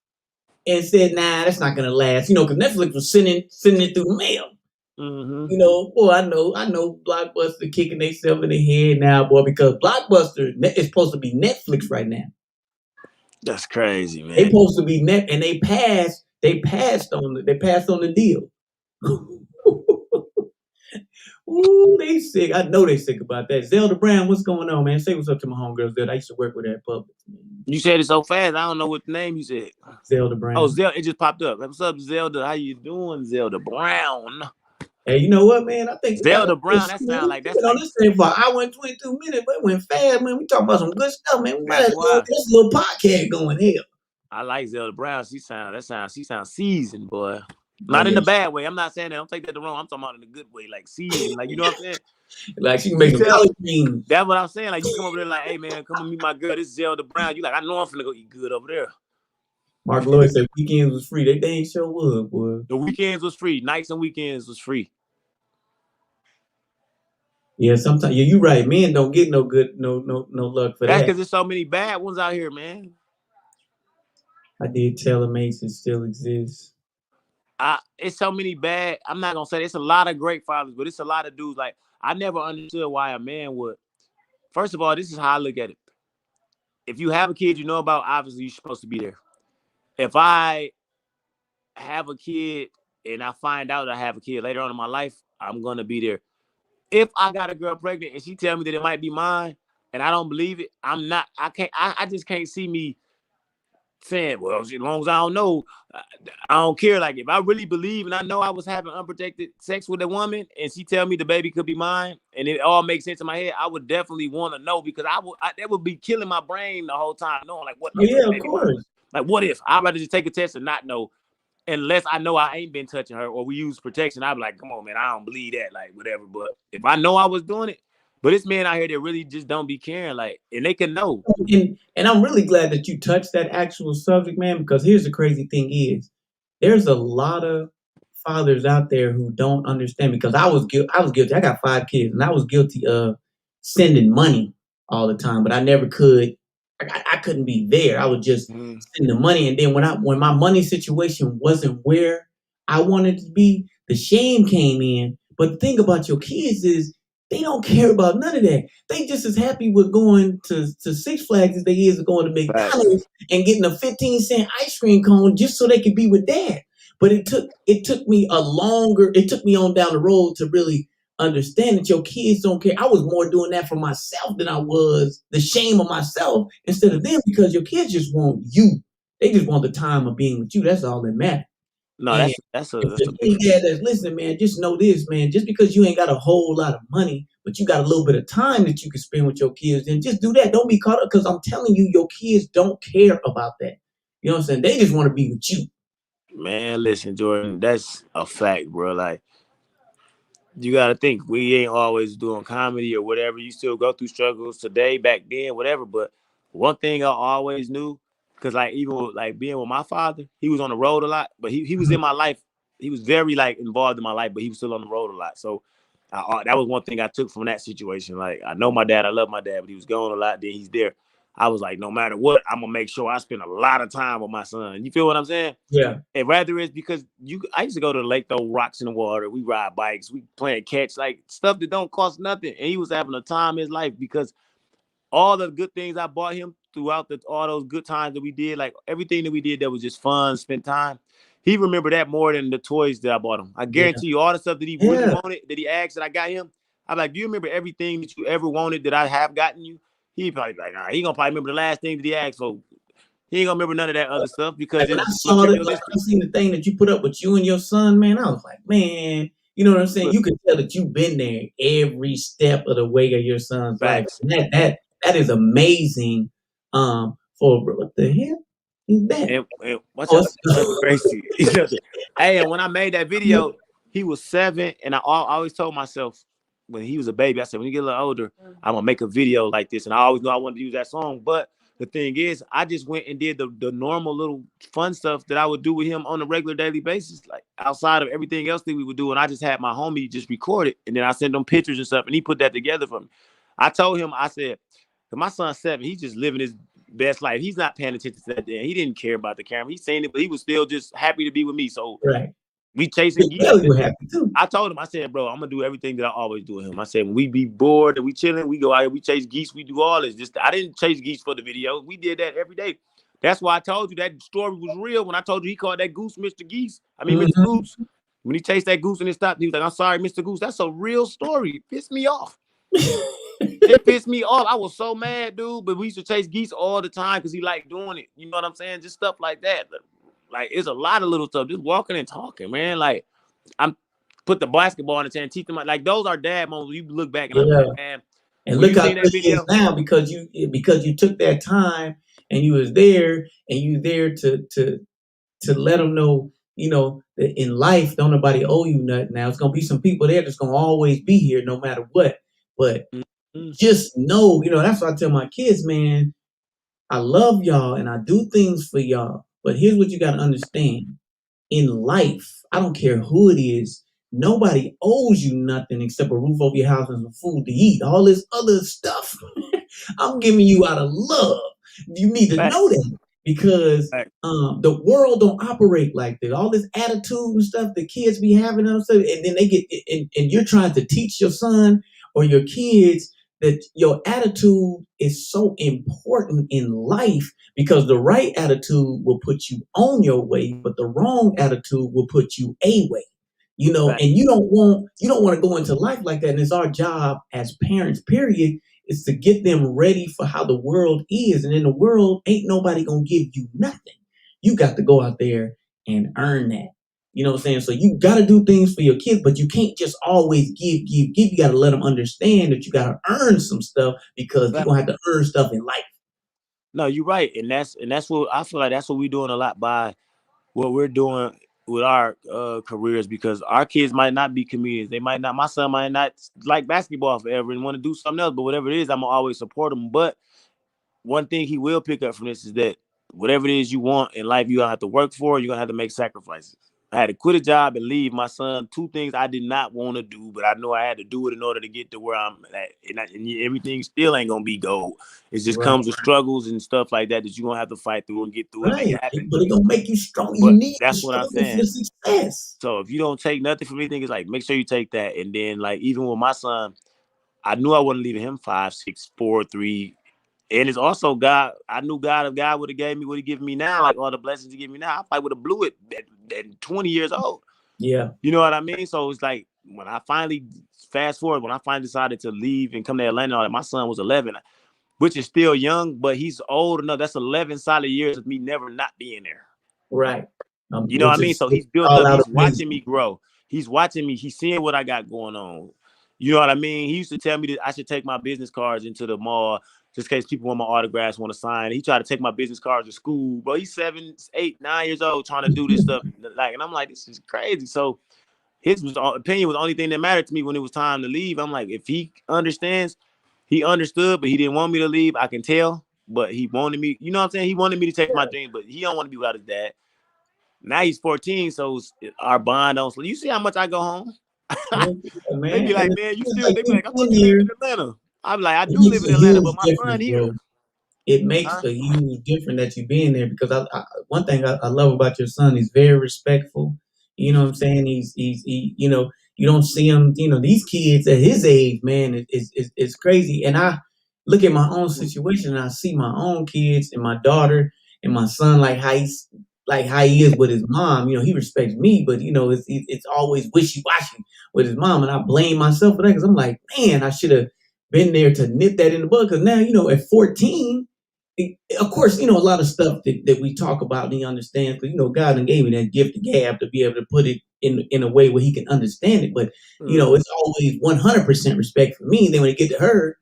and said, "Nah, that's not gonna last." Because Netflix was sending it through the mail. Mm-hmm. Boy, I know Blockbuster kicking themselves in the head now, boy, because Blockbuster is supposed to be Netflix right now. That's crazy, man. They supposed to be net, and they passed on the deal. Ooh, they sick. I know they sick about that. Zelda Brown, what's going on, man? Say what's up to my homegirls there. I used to work with her at Publix. You said it so fast. I don't know what the name you said. Zelda Brown. Oh, Zelda. It just popped up. What's up, Zelda? How you doing, Zelda Brown? Hey, you know what, man? I think Zelda Brown. That sounds like that's on like. this thing for an hour and 22 minutes, but it went fast, man. We talking about some good stuff, man. We might have That's why. this little podcast going here. I like Zelda Brown. She sounds seasoned, boy. Not in the bad way. I'm not saying that. Don't take that the wrong. I'm talking about in a good way, like seasoned. Like, you know what I'm saying? Like she can make some collard greens. That's what I'm saying. Like, you come over there like, hey man, come and meet my girl. This is Zelda Brown. You like, I know I'm finna go eat good over there. Mark Lloyd said weekends was free. They ain't sure would, boy. The weekends was free. Nights and weekends was free. Yeah, sometimes you're right. Men don't get no good, no luck for That's that. because there's so many bad ones out here, man. I did tell the mates it still exists. It's so many bad. I'm not gonna say it's a lot of great fathers, but it's a lot of dudes. Like, I never understood why a man would. First of all, this is how I look at it. If you have a kid you know about, obviously you're supposed to be there. If I have a kid and I find out I have a kid later on in my life, I'm gonna be there. If I got a girl pregnant and she tell me that it might be mine and I don't believe it, I just can't see me saying, well, as long as I don't know, I don't care. Like, if I really believe and I know I was having unprotected sex with a woman and she tell me the baby could be mine and it all makes sense in my head, I would definitely want to know, because that would be killing my brain the whole time, knowing like, what if yeah, of course. mine? Like, what if? I'd rather just take a test and not know. Unless I know I ain't been touching her or we use protection, I'd be like, come on, man, I don't believe that, like, whatever. But if I know I was doing it, but it's men out here that really just don't be caring, like, and they can know. And I'm really glad that you touched that actual subject, man, because here's the crazy thing is, there's a lot of fathers out there who don't understand, because I was guilty. I got 5 kids, and I was guilty of sending money all the time, but I never could. I couldn't be there. I would just send the money, and then when my money situation wasn't where I wanted to be, the shame came in. But the thing about your kids is they don't care about none of that. They just as happy with going to Six Flags as they is going to McDonald's and getting a 15-cent ice cream cone just so they could be with dad. But it took me on down the road to really understand that your kids don't care. I was more doing that for myself than I was the shame of myself instead of them, because your kids just want you. They just want the time of being with you. That's all that matters. No, that's a big dad that's listening, man. Just know this, man. Just because you ain't got a whole lot of money, but you got a little bit of time that you can spend with your kids, then just do that. Don't be caught up, because I'm telling you, your kids don't care about that. You know what I'm saying? They just want to be with you. Man, listen, Jordan, that's a fact, bro. Like, you gotta think we ain't always doing comedy or whatever. You still go through struggles today, back then, whatever. But one thing I always knew, because like even with, like being with my father, he was on the road a lot, but he was in my life. He was very like involved in my life, but he was still on the road a lot. So that was one thing I took from that situation. Like I know my dad, I love my dad, but he was gone a lot. Then he's there. I was like, no matter what, I'm gonna make sure I spend a lot of time with my son. You feel what I'm saying? Yeah. And rather it's because I used to go to the lake, throw rocks in the water. We ride bikes, we playing catch, like stuff that don't cost nothing. And he was having a time in his life because all the good things I bought him throughout all those good times that we did, like everything that we did that was just fun, spend time. He remembered that more than the toys that I bought him. I Yeah. guarantee you, all the stuff that he really Yeah. wanted, that he asked, that I got him. I'm like, do you remember everything that you ever wanted that I have gotten you? He probably like, nah, he gonna probably remember the last thing that he asked for. He ain't gonna remember none of that other stuff because Like it when I was saw it, like materialistic. I seen the thing that you put up with you and your son, man, I was like, man, you know what I'm saying? Look, You could tell that you've been there every step of the way of your son's life. facts. And that is amazing. For what the hell is that? And watch Oh, out, that's crazy. Hey, and when I made that video, he was 7, and I always told myself when he was a baby, I said, when you get a little older, I'm gonna make a video like this. And I always knew I wanted to use that song. But the thing is, I just went and did the normal little fun stuff that I would do with him on a regular daily basis, like outside of everything else that we would do. And I just had my homie just record it, and then I sent him pictures and stuff, and he put that together for me. I told him, I said, my son's 7, he's just living his best life. He's not paying attention to that. He didn't care about the camera. He's saying it, but he was still just happy to be with me. So right. we chasing Big geese. Belly was happy too. I told him, I said, bro, I'm gonna do everything that I always do with him. I said, when we be bored and we chilling, we go out here, we chase geese, we do all this. Just I didn't chase geese for the video. We did that every day. That's why I told you that story was real when I told you he called that goose Mr. Geese. I mean, Mr. Mm-hmm. Goose. When he chased that goose and it stopped, he was like, I'm sorry, Mr. Goose. That's a real story. It pissed me off. It pissed me off. I was so mad, dude. But we used to chase geese all the time because he liked doing it. You know what I'm saying? Just stuff like that. Like it's a lot of little stuff. Just walking and talking, man. Like I'm put the basketball in the and teach them like those are dad moments. You look back and I'm Yeah. like, man, And when look you how seen that good he is video, now because you took that time and you was there and you there to let them know, you know, that in life don't nobody owe you nothing. Now it's gonna be some people there that's gonna always be here no matter what. But mm-hmm. just know, you know, that's what I tell my kids, man. I love y'all and I do things for y'all. But here's what you gotta understand. In life, I don't care who it is, nobody owes you nothing except a roof over your house and some food to eat. All this other stuff, I'm giving you out of love. You need to know Facts. that because Facts. the world don't operate like that. All this attitude and stuff the kids be having and stuff, and then they get and you're trying to teach your son or your kids that your attitude is so important in life because the right attitude will put you on your way, but the wrong attitude will put you a way. You know, Facts. and you don't want to go into life like that. And it's our job as parents, period, is to get them ready for how the world is. And in the world, ain't nobody gonna give you nothing. You got to go out there and earn that. You know what I'm saying? So you got to do things for your kids, but you can't just always give, give, give. You got to let them understand that you got to earn some stuff because you're Facts. gonna have to earn stuff in life. No, you're right, and that's what I feel like. That's what we're doing a lot by what we're doing with our careers because our kids might not be comedians. They might not. My son might not like basketball forever and want to do something else. But whatever it is, I'm gonna always support him. But one thing he will pick up from this is that whatever it is you want in life, you're gonna have to work for. You're gonna have to make sacrifices. I had to quit a job and leave my son. 2 things I did not want to do, but I know I had to do it in order to get to where I'm at. And everything still ain't gonna be gold. It just Right, comes with struggles and stuff like that that you're gonna have to fight through and get through and make right. it happen. But it's gonna make you strong. You But need the that's what I'm struggle for saying. success. So if you don't take nothing from anything, it's like make sure you take that. And then like even with my son, I knew I wasn't leaving him 5, 6, 4, 3. And it's also God. I knew God. If God would have gave me what He given me now, like all the blessings He give me now, I probably would have blew it at 20 years old. Yeah, You know what I mean? So it's like when I finally fast forward, when I finally decided to leave and come to Atlanta, like my son was 11, which is still young, but he's old enough. That's 11 solid years of me never not being there. right. You know what Which I mean? is So he's built all up. out He's watching me amazing. grow. He's watching me. He's seeing what I got going on. You know what I mean? He used to tell me that I should take my business cards into the mall just in case people want my autographs, want to sign. He tried to take my business cards to school. Bro, he's 7, 8, 9 years old trying to do this stuff. Like, and I'm like, this is crazy. So his opinion was the only thing that mattered to me when it was time to leave. I'm like, if he understands, he understood, but he didn't want me to leave. I can tell, but he wanted me. You know what I'm saying? He wanted me to take my dream, but he don't want to be without his dad. Now he's 14, so our bond don't. You see how much I go home? Yeah, They man. be like, And man, you it's still. like They be you've like, I thought been you live in here. Atlanta. I'm like, I It do makes live in a Atlanta, huge but my son difference, here. bro. It makes Huh? a huge difference that you being there because one thing I love about your son, he's very respectful. You know what I'm saying? You know, you don't see him, you know, these kids at his age, man, it's crazy. And I look at my own situation and I see my own kids and my daughter and my son, like how he is with his mom. You know, he respects me, but you know, it's always wishy-washy with his mom. And I blame myself for that because I'm like, man, I should have been there to nip that in the bud. Because now, you know, at 14, of course, you know, a lot of stuff that we talk about and he understands, because, you know, God done gave me that gift of gab to be able to put it in a way where he can understand it. But, you know, it's always 100% respect for me. And then when it get to her,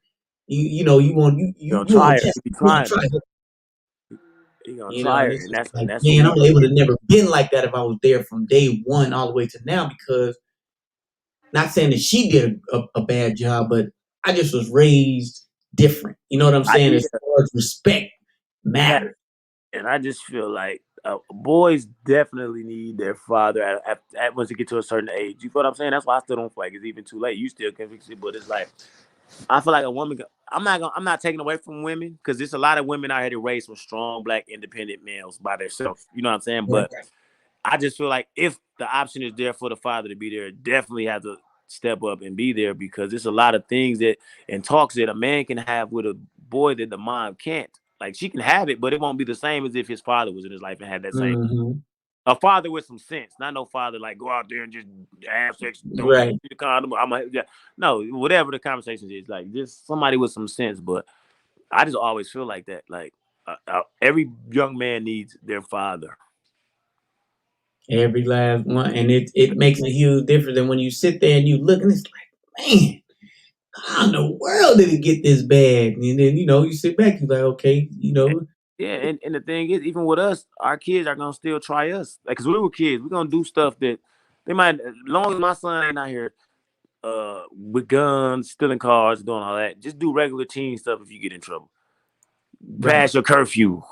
you know, Gonna you try want her. to test He be it. You want trying to her. try it. He gonna You know, try and her, it's and just like, that's what man, we I'm do. able to never been like that if I was there from day one all the way to now, because not saying that she did a bad job, but I just was raised different. You know what I'm saying? Yeah, As far as respect fact. matters. And I just feel like boys definitely need their father once they get to a certain age. You feel what I'm saying? That's why I still don't feel like it's even too late. You still can fix it, but it's like I feel like a woman. I'm not taking away from women because there's a lot of women out here that raised from strong black independent males by themselves. You know what I'm saying? Right. But I just feel like if the option is there for the father to be there, definitely have to step up and be there, because there's a lot of things that and talks that a man can have with a boy that the mom can't. Like she can have it, but it won't be the same as if his father was in his life and had that same. Hmm. A father with some sense, not no father like go out there and just have sex, don't Right. need the condom. No, whatever the conversation is, like just somebody with some sense. But I just always feel like that. Like every young man needs their father. Every last one. And it makes a huge difference. And when you sit there and you look and it's like, man, how in the world did it get this bad? And then, you know, you sit back, you're like, okay, you know, Yeah, and the thing is, even with us, our kids are gonna still try us. Like, cause when we were kids, we're gonna do stuff that they might. As long as my son ain't out here, with guns, stealing cars, doing all that, just do regular teen stuff. If you get in trouble, right. pass your curfew,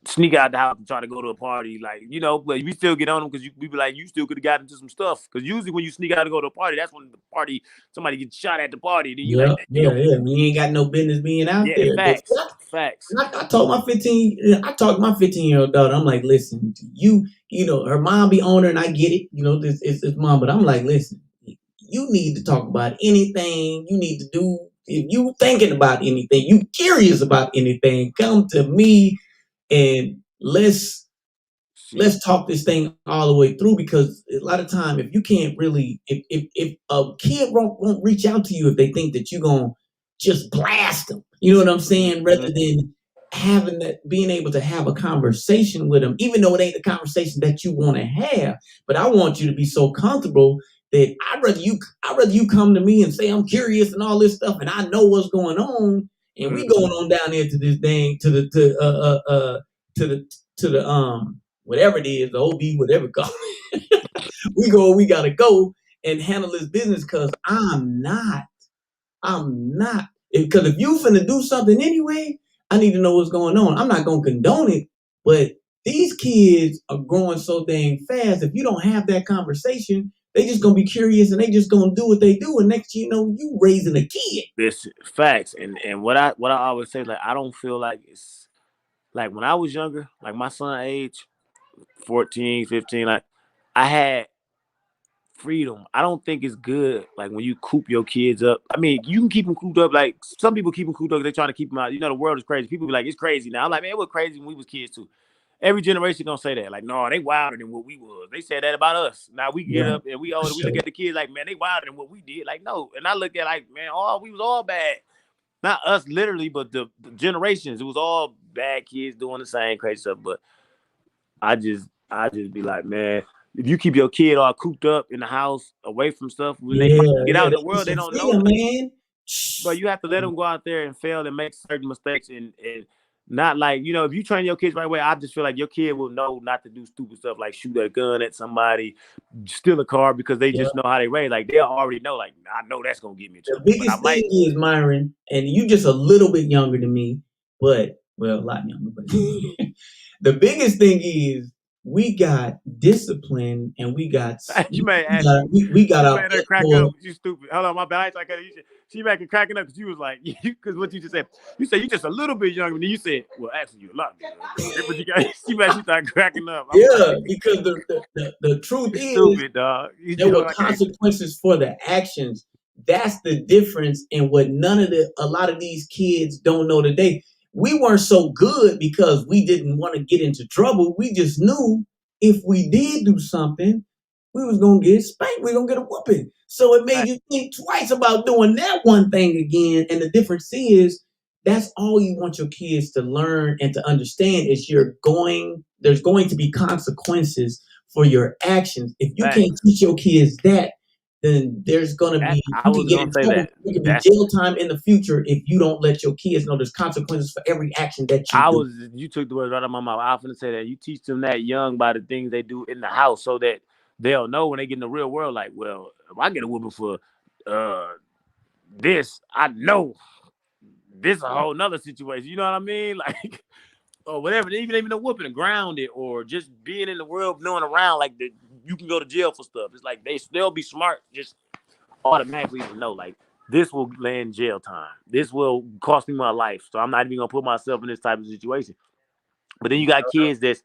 sneak out the house and try to go to a party, like but we still get on them because we be like, you still could have gotten into some stuff. Because usually when you sneak out to go to a party, that's when the party somebody gets shot at the party. And then you like, Yep. damn, Yeah. Yeah. You ain't got no business being out yeah, there. But facts. I told my 15, I talked to my 15-year-old daughter. I'm like, listen, you know, her mom be on her and I get it. You know, this is his mom, but I'm like, listen, you need to talk about anything you need to do. If you thinking about anything, you curious about anything, come to me and See, let's talk this thing all the way through, because a lot of time if you can't really if a kid won't reach out to you if they think that you're gonna just blast them, you know what I'm saying, rather mhm. than having that, being able to have a conversation with them, even though it ain't the conversation that you want to have. But I want you to be so comfortable that I'd rather you come to me and say I'm curious and all this stuff and I know what's going on, and we going on down there to this thing to the to the whatever it is, the OB, whatever it called. We gotta go and handle this business because I'm not. Because if you finna do something anyway, I need to know what's going on. I'm not gonna condone it, but these kids are growing so dang fast. If you don't have that conversation, they just gonna be curious and they just gonna do what they do. And next thing you know, you raising a kid. This facts, and what I always say, like I don't feel like it's like when I was younger, like my son age, 14, 15, like I had freedom. I don't think it's good like when you coop your kids up. I mean, you can keep them cooped up. Like some people keep them cooped up, they trying to keep them out. The world is crazy. People be like, it's crazy now. I'm like, man, it was crazy when we was kids too. Every generation gonna say that. Like, no, they wilder than what we was. They said that about us. Now we get Right. up and we For older. We look sure. at the kids like, man, they wilder than what we did. Like, no. And I look at like, man, we was all bad. Not us literally, but the generations. It was all bad kids doing the same crazy stuff. But I just be like, man, if you keep your kid all cooped up in the house, away from stuff, when they Yeah, get yeah, out in they the need world, they some don't know. freedom, man. But you have to let them go out there and fail and make certain mistakes and Not like, you know, if you train your kids right way, I just feel like your kid will know not to do stupid stuff like shoot a gun at somebody, steal a car, because they just know how they raise. Like, they'll already know, like, I know that's going to get me in The trouble. But I biggest might. thing is, Myron, and you just a little bit younger than me, but, well, a lot younger, but the biggest thing is we got discipline and we got You may ask you. we got You our made her crack up. You stupid. Hold on, my bad. I ain't like she back and cracking up because you was like, because what you just said. You said you just a little bit younger. Then you said, well, actually, you a lot younger. But you got, she started cracking up. I'm like, because the truth you is stupid, dog. You there were like consequences for the actions. That's the difference in what a lot of these kids don't know today. We weren't so good because we didn't want to get into trouble. We just knew if we did do something, we was gonna get spanked. We gonna get a whooping. So it made you think twice about doing that one thing again. And the difference is that's all you want your kids to learn and to understand is there's going to be consequences for your actions. If you can't teach your kids that, then there's gonna be I you was can get gonna in say trouble. that. There could be jail time in the future if you don't let your kids know there's consequences for every action that you do. You took the words right out of my mouth. I was gonna say that you teach them that young by the things they do in the house, so that they'll know when they get in the real world. Like, well, if I get a whooping for this, I know this is a whole nother situation. You know what I mean? Like, or whatever. Even a whooping, grounded, or just being in the world, knowing around. Like, you can go to jail for stuff. It's like they'll be smart, just automatically to know, like, this will land jail time. This will cost me my life. So I'm not even gonna put myself in this type of situation. But then you got kids that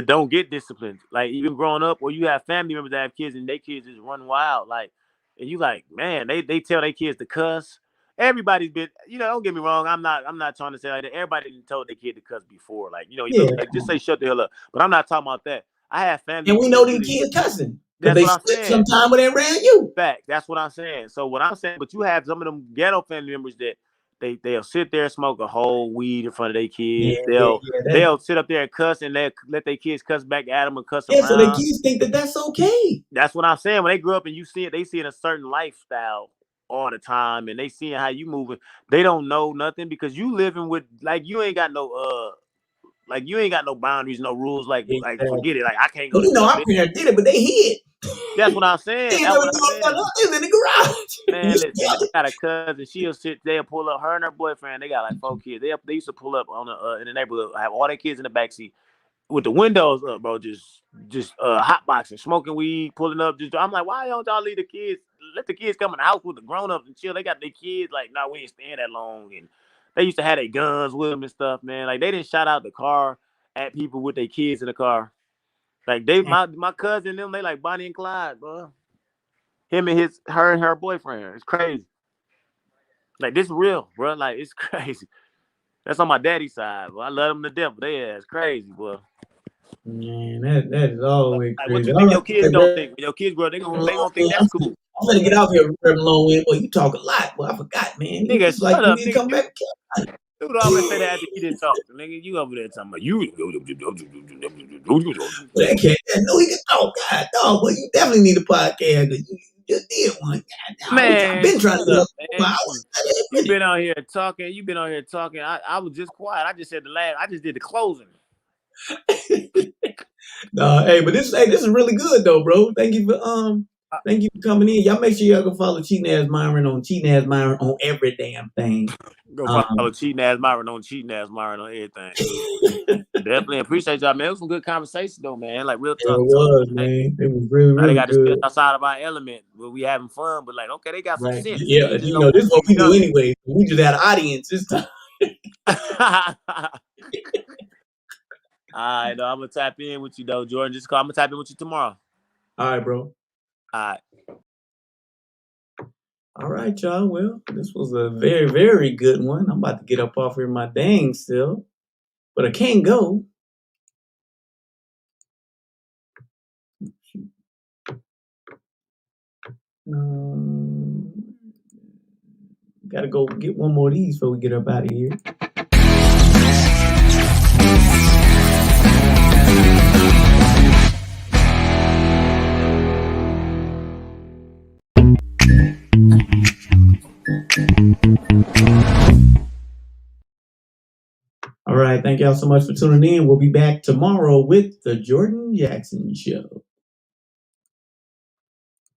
don't get disciplined. Like, even growing up, or you have family members that have kids and their kids just run wild. Like, and you like, man, they tell their kids to cuss. Everybody's been, don't get me wrong. I'm not trying to say like that. Everybody told their kid to cuss before. Like, like, just say shut the hell up. But I'm not talking about that. I have family And we members know that these really. kids cussing because That's they what I'm slipped saying. sometime when they ran you. Fact. That's what I'm saying. So what I'm saying, but you have some of them ghetto family members that they'll sit there and smoke a whole weed in front of their kids. They'll sit up there and cuss, and they let their kids cuss back at them and cuss them so the around. kids think that that's okay. That's what I'm saying. When they grow up and you see it, they see a certain lifestyle all the time, and they seeing how you moving. They don't know nothing because you living with, like, you ain't got no boundaries, no rules. Like forget it. Like, I can't go to Our club. parents did it, but they hid. That's what I'm saying. They That's never what do I'm it for saying. nothing in the garage. Man, listen, I got a cousin. They'll pull up, her and her boyfriend. They got like 4 kids. They used to pull up on in the neighborhood, have all their kids in the backseat with the windows up, bro. Just hotboxing, smoking weed, pulling up. I'm like, why don't y'all leave the kids? Let the kids come in the house with the grown ups and chill. They got their kids. Like, no, we ain't staying that long. And they used to have their guns with them and stuff, man. Like, they didn't shout out the car at people with their kids in the car. Like, my cousin and them, they like Bonnie and Clyde, bro. Her and her boyfriend. It's crazy. Like, this real, bro. Like, it's crazy. That's on my daddy's side, bro. I love them to death, but they ass crazy, bro. Man, that is always Like, what crazy. you All think right, your kids gonna think? When your kids grow up, they gonna think that's cool. I'm gonna get out here, Reverend Long Wind. Boy, you talk a lot. Boy, I forgot, man. Nigga, It's like shut you up, need to nigga. come back. You would always say that after you didn't talk. Nigga, you over there talking about you. But that cat, I know he can talk. God, dog, but you definitely need a podcast. You just did one. God, I've Man, been trying to shut up, get man. up. You've been on here talking. I was just quiet. I just said I just did the closing. Hey, but this is really good though, bro. Thank you for coming in. Y'all make sure y'all go follow Cheating As Myron on every damn thing. Go follow Cheating As Myron on everything. Definitely appreciate y'all, man. It was some good conversation though, man. Like, real talk. It was, man. It was really, Now they really got to good. step outside of our element where we having fun, but like, okay, they got some Right. sense. Yeah, They just this is what we do anyway. We just had an audience this time. All right, I'm gonna tap in with you though, Jordan. I'm gonna tap in with you tomorrow. All right, bro. All right. All right, y'all. Well, this was a very, very good one. I'm about to get up off here my dang self, but I can't go. Gotta go get one more of these before we get up out of here. All right, Thank y'all so much for tuning in. We'll be back tomorrow with the Jordan Jackson Show.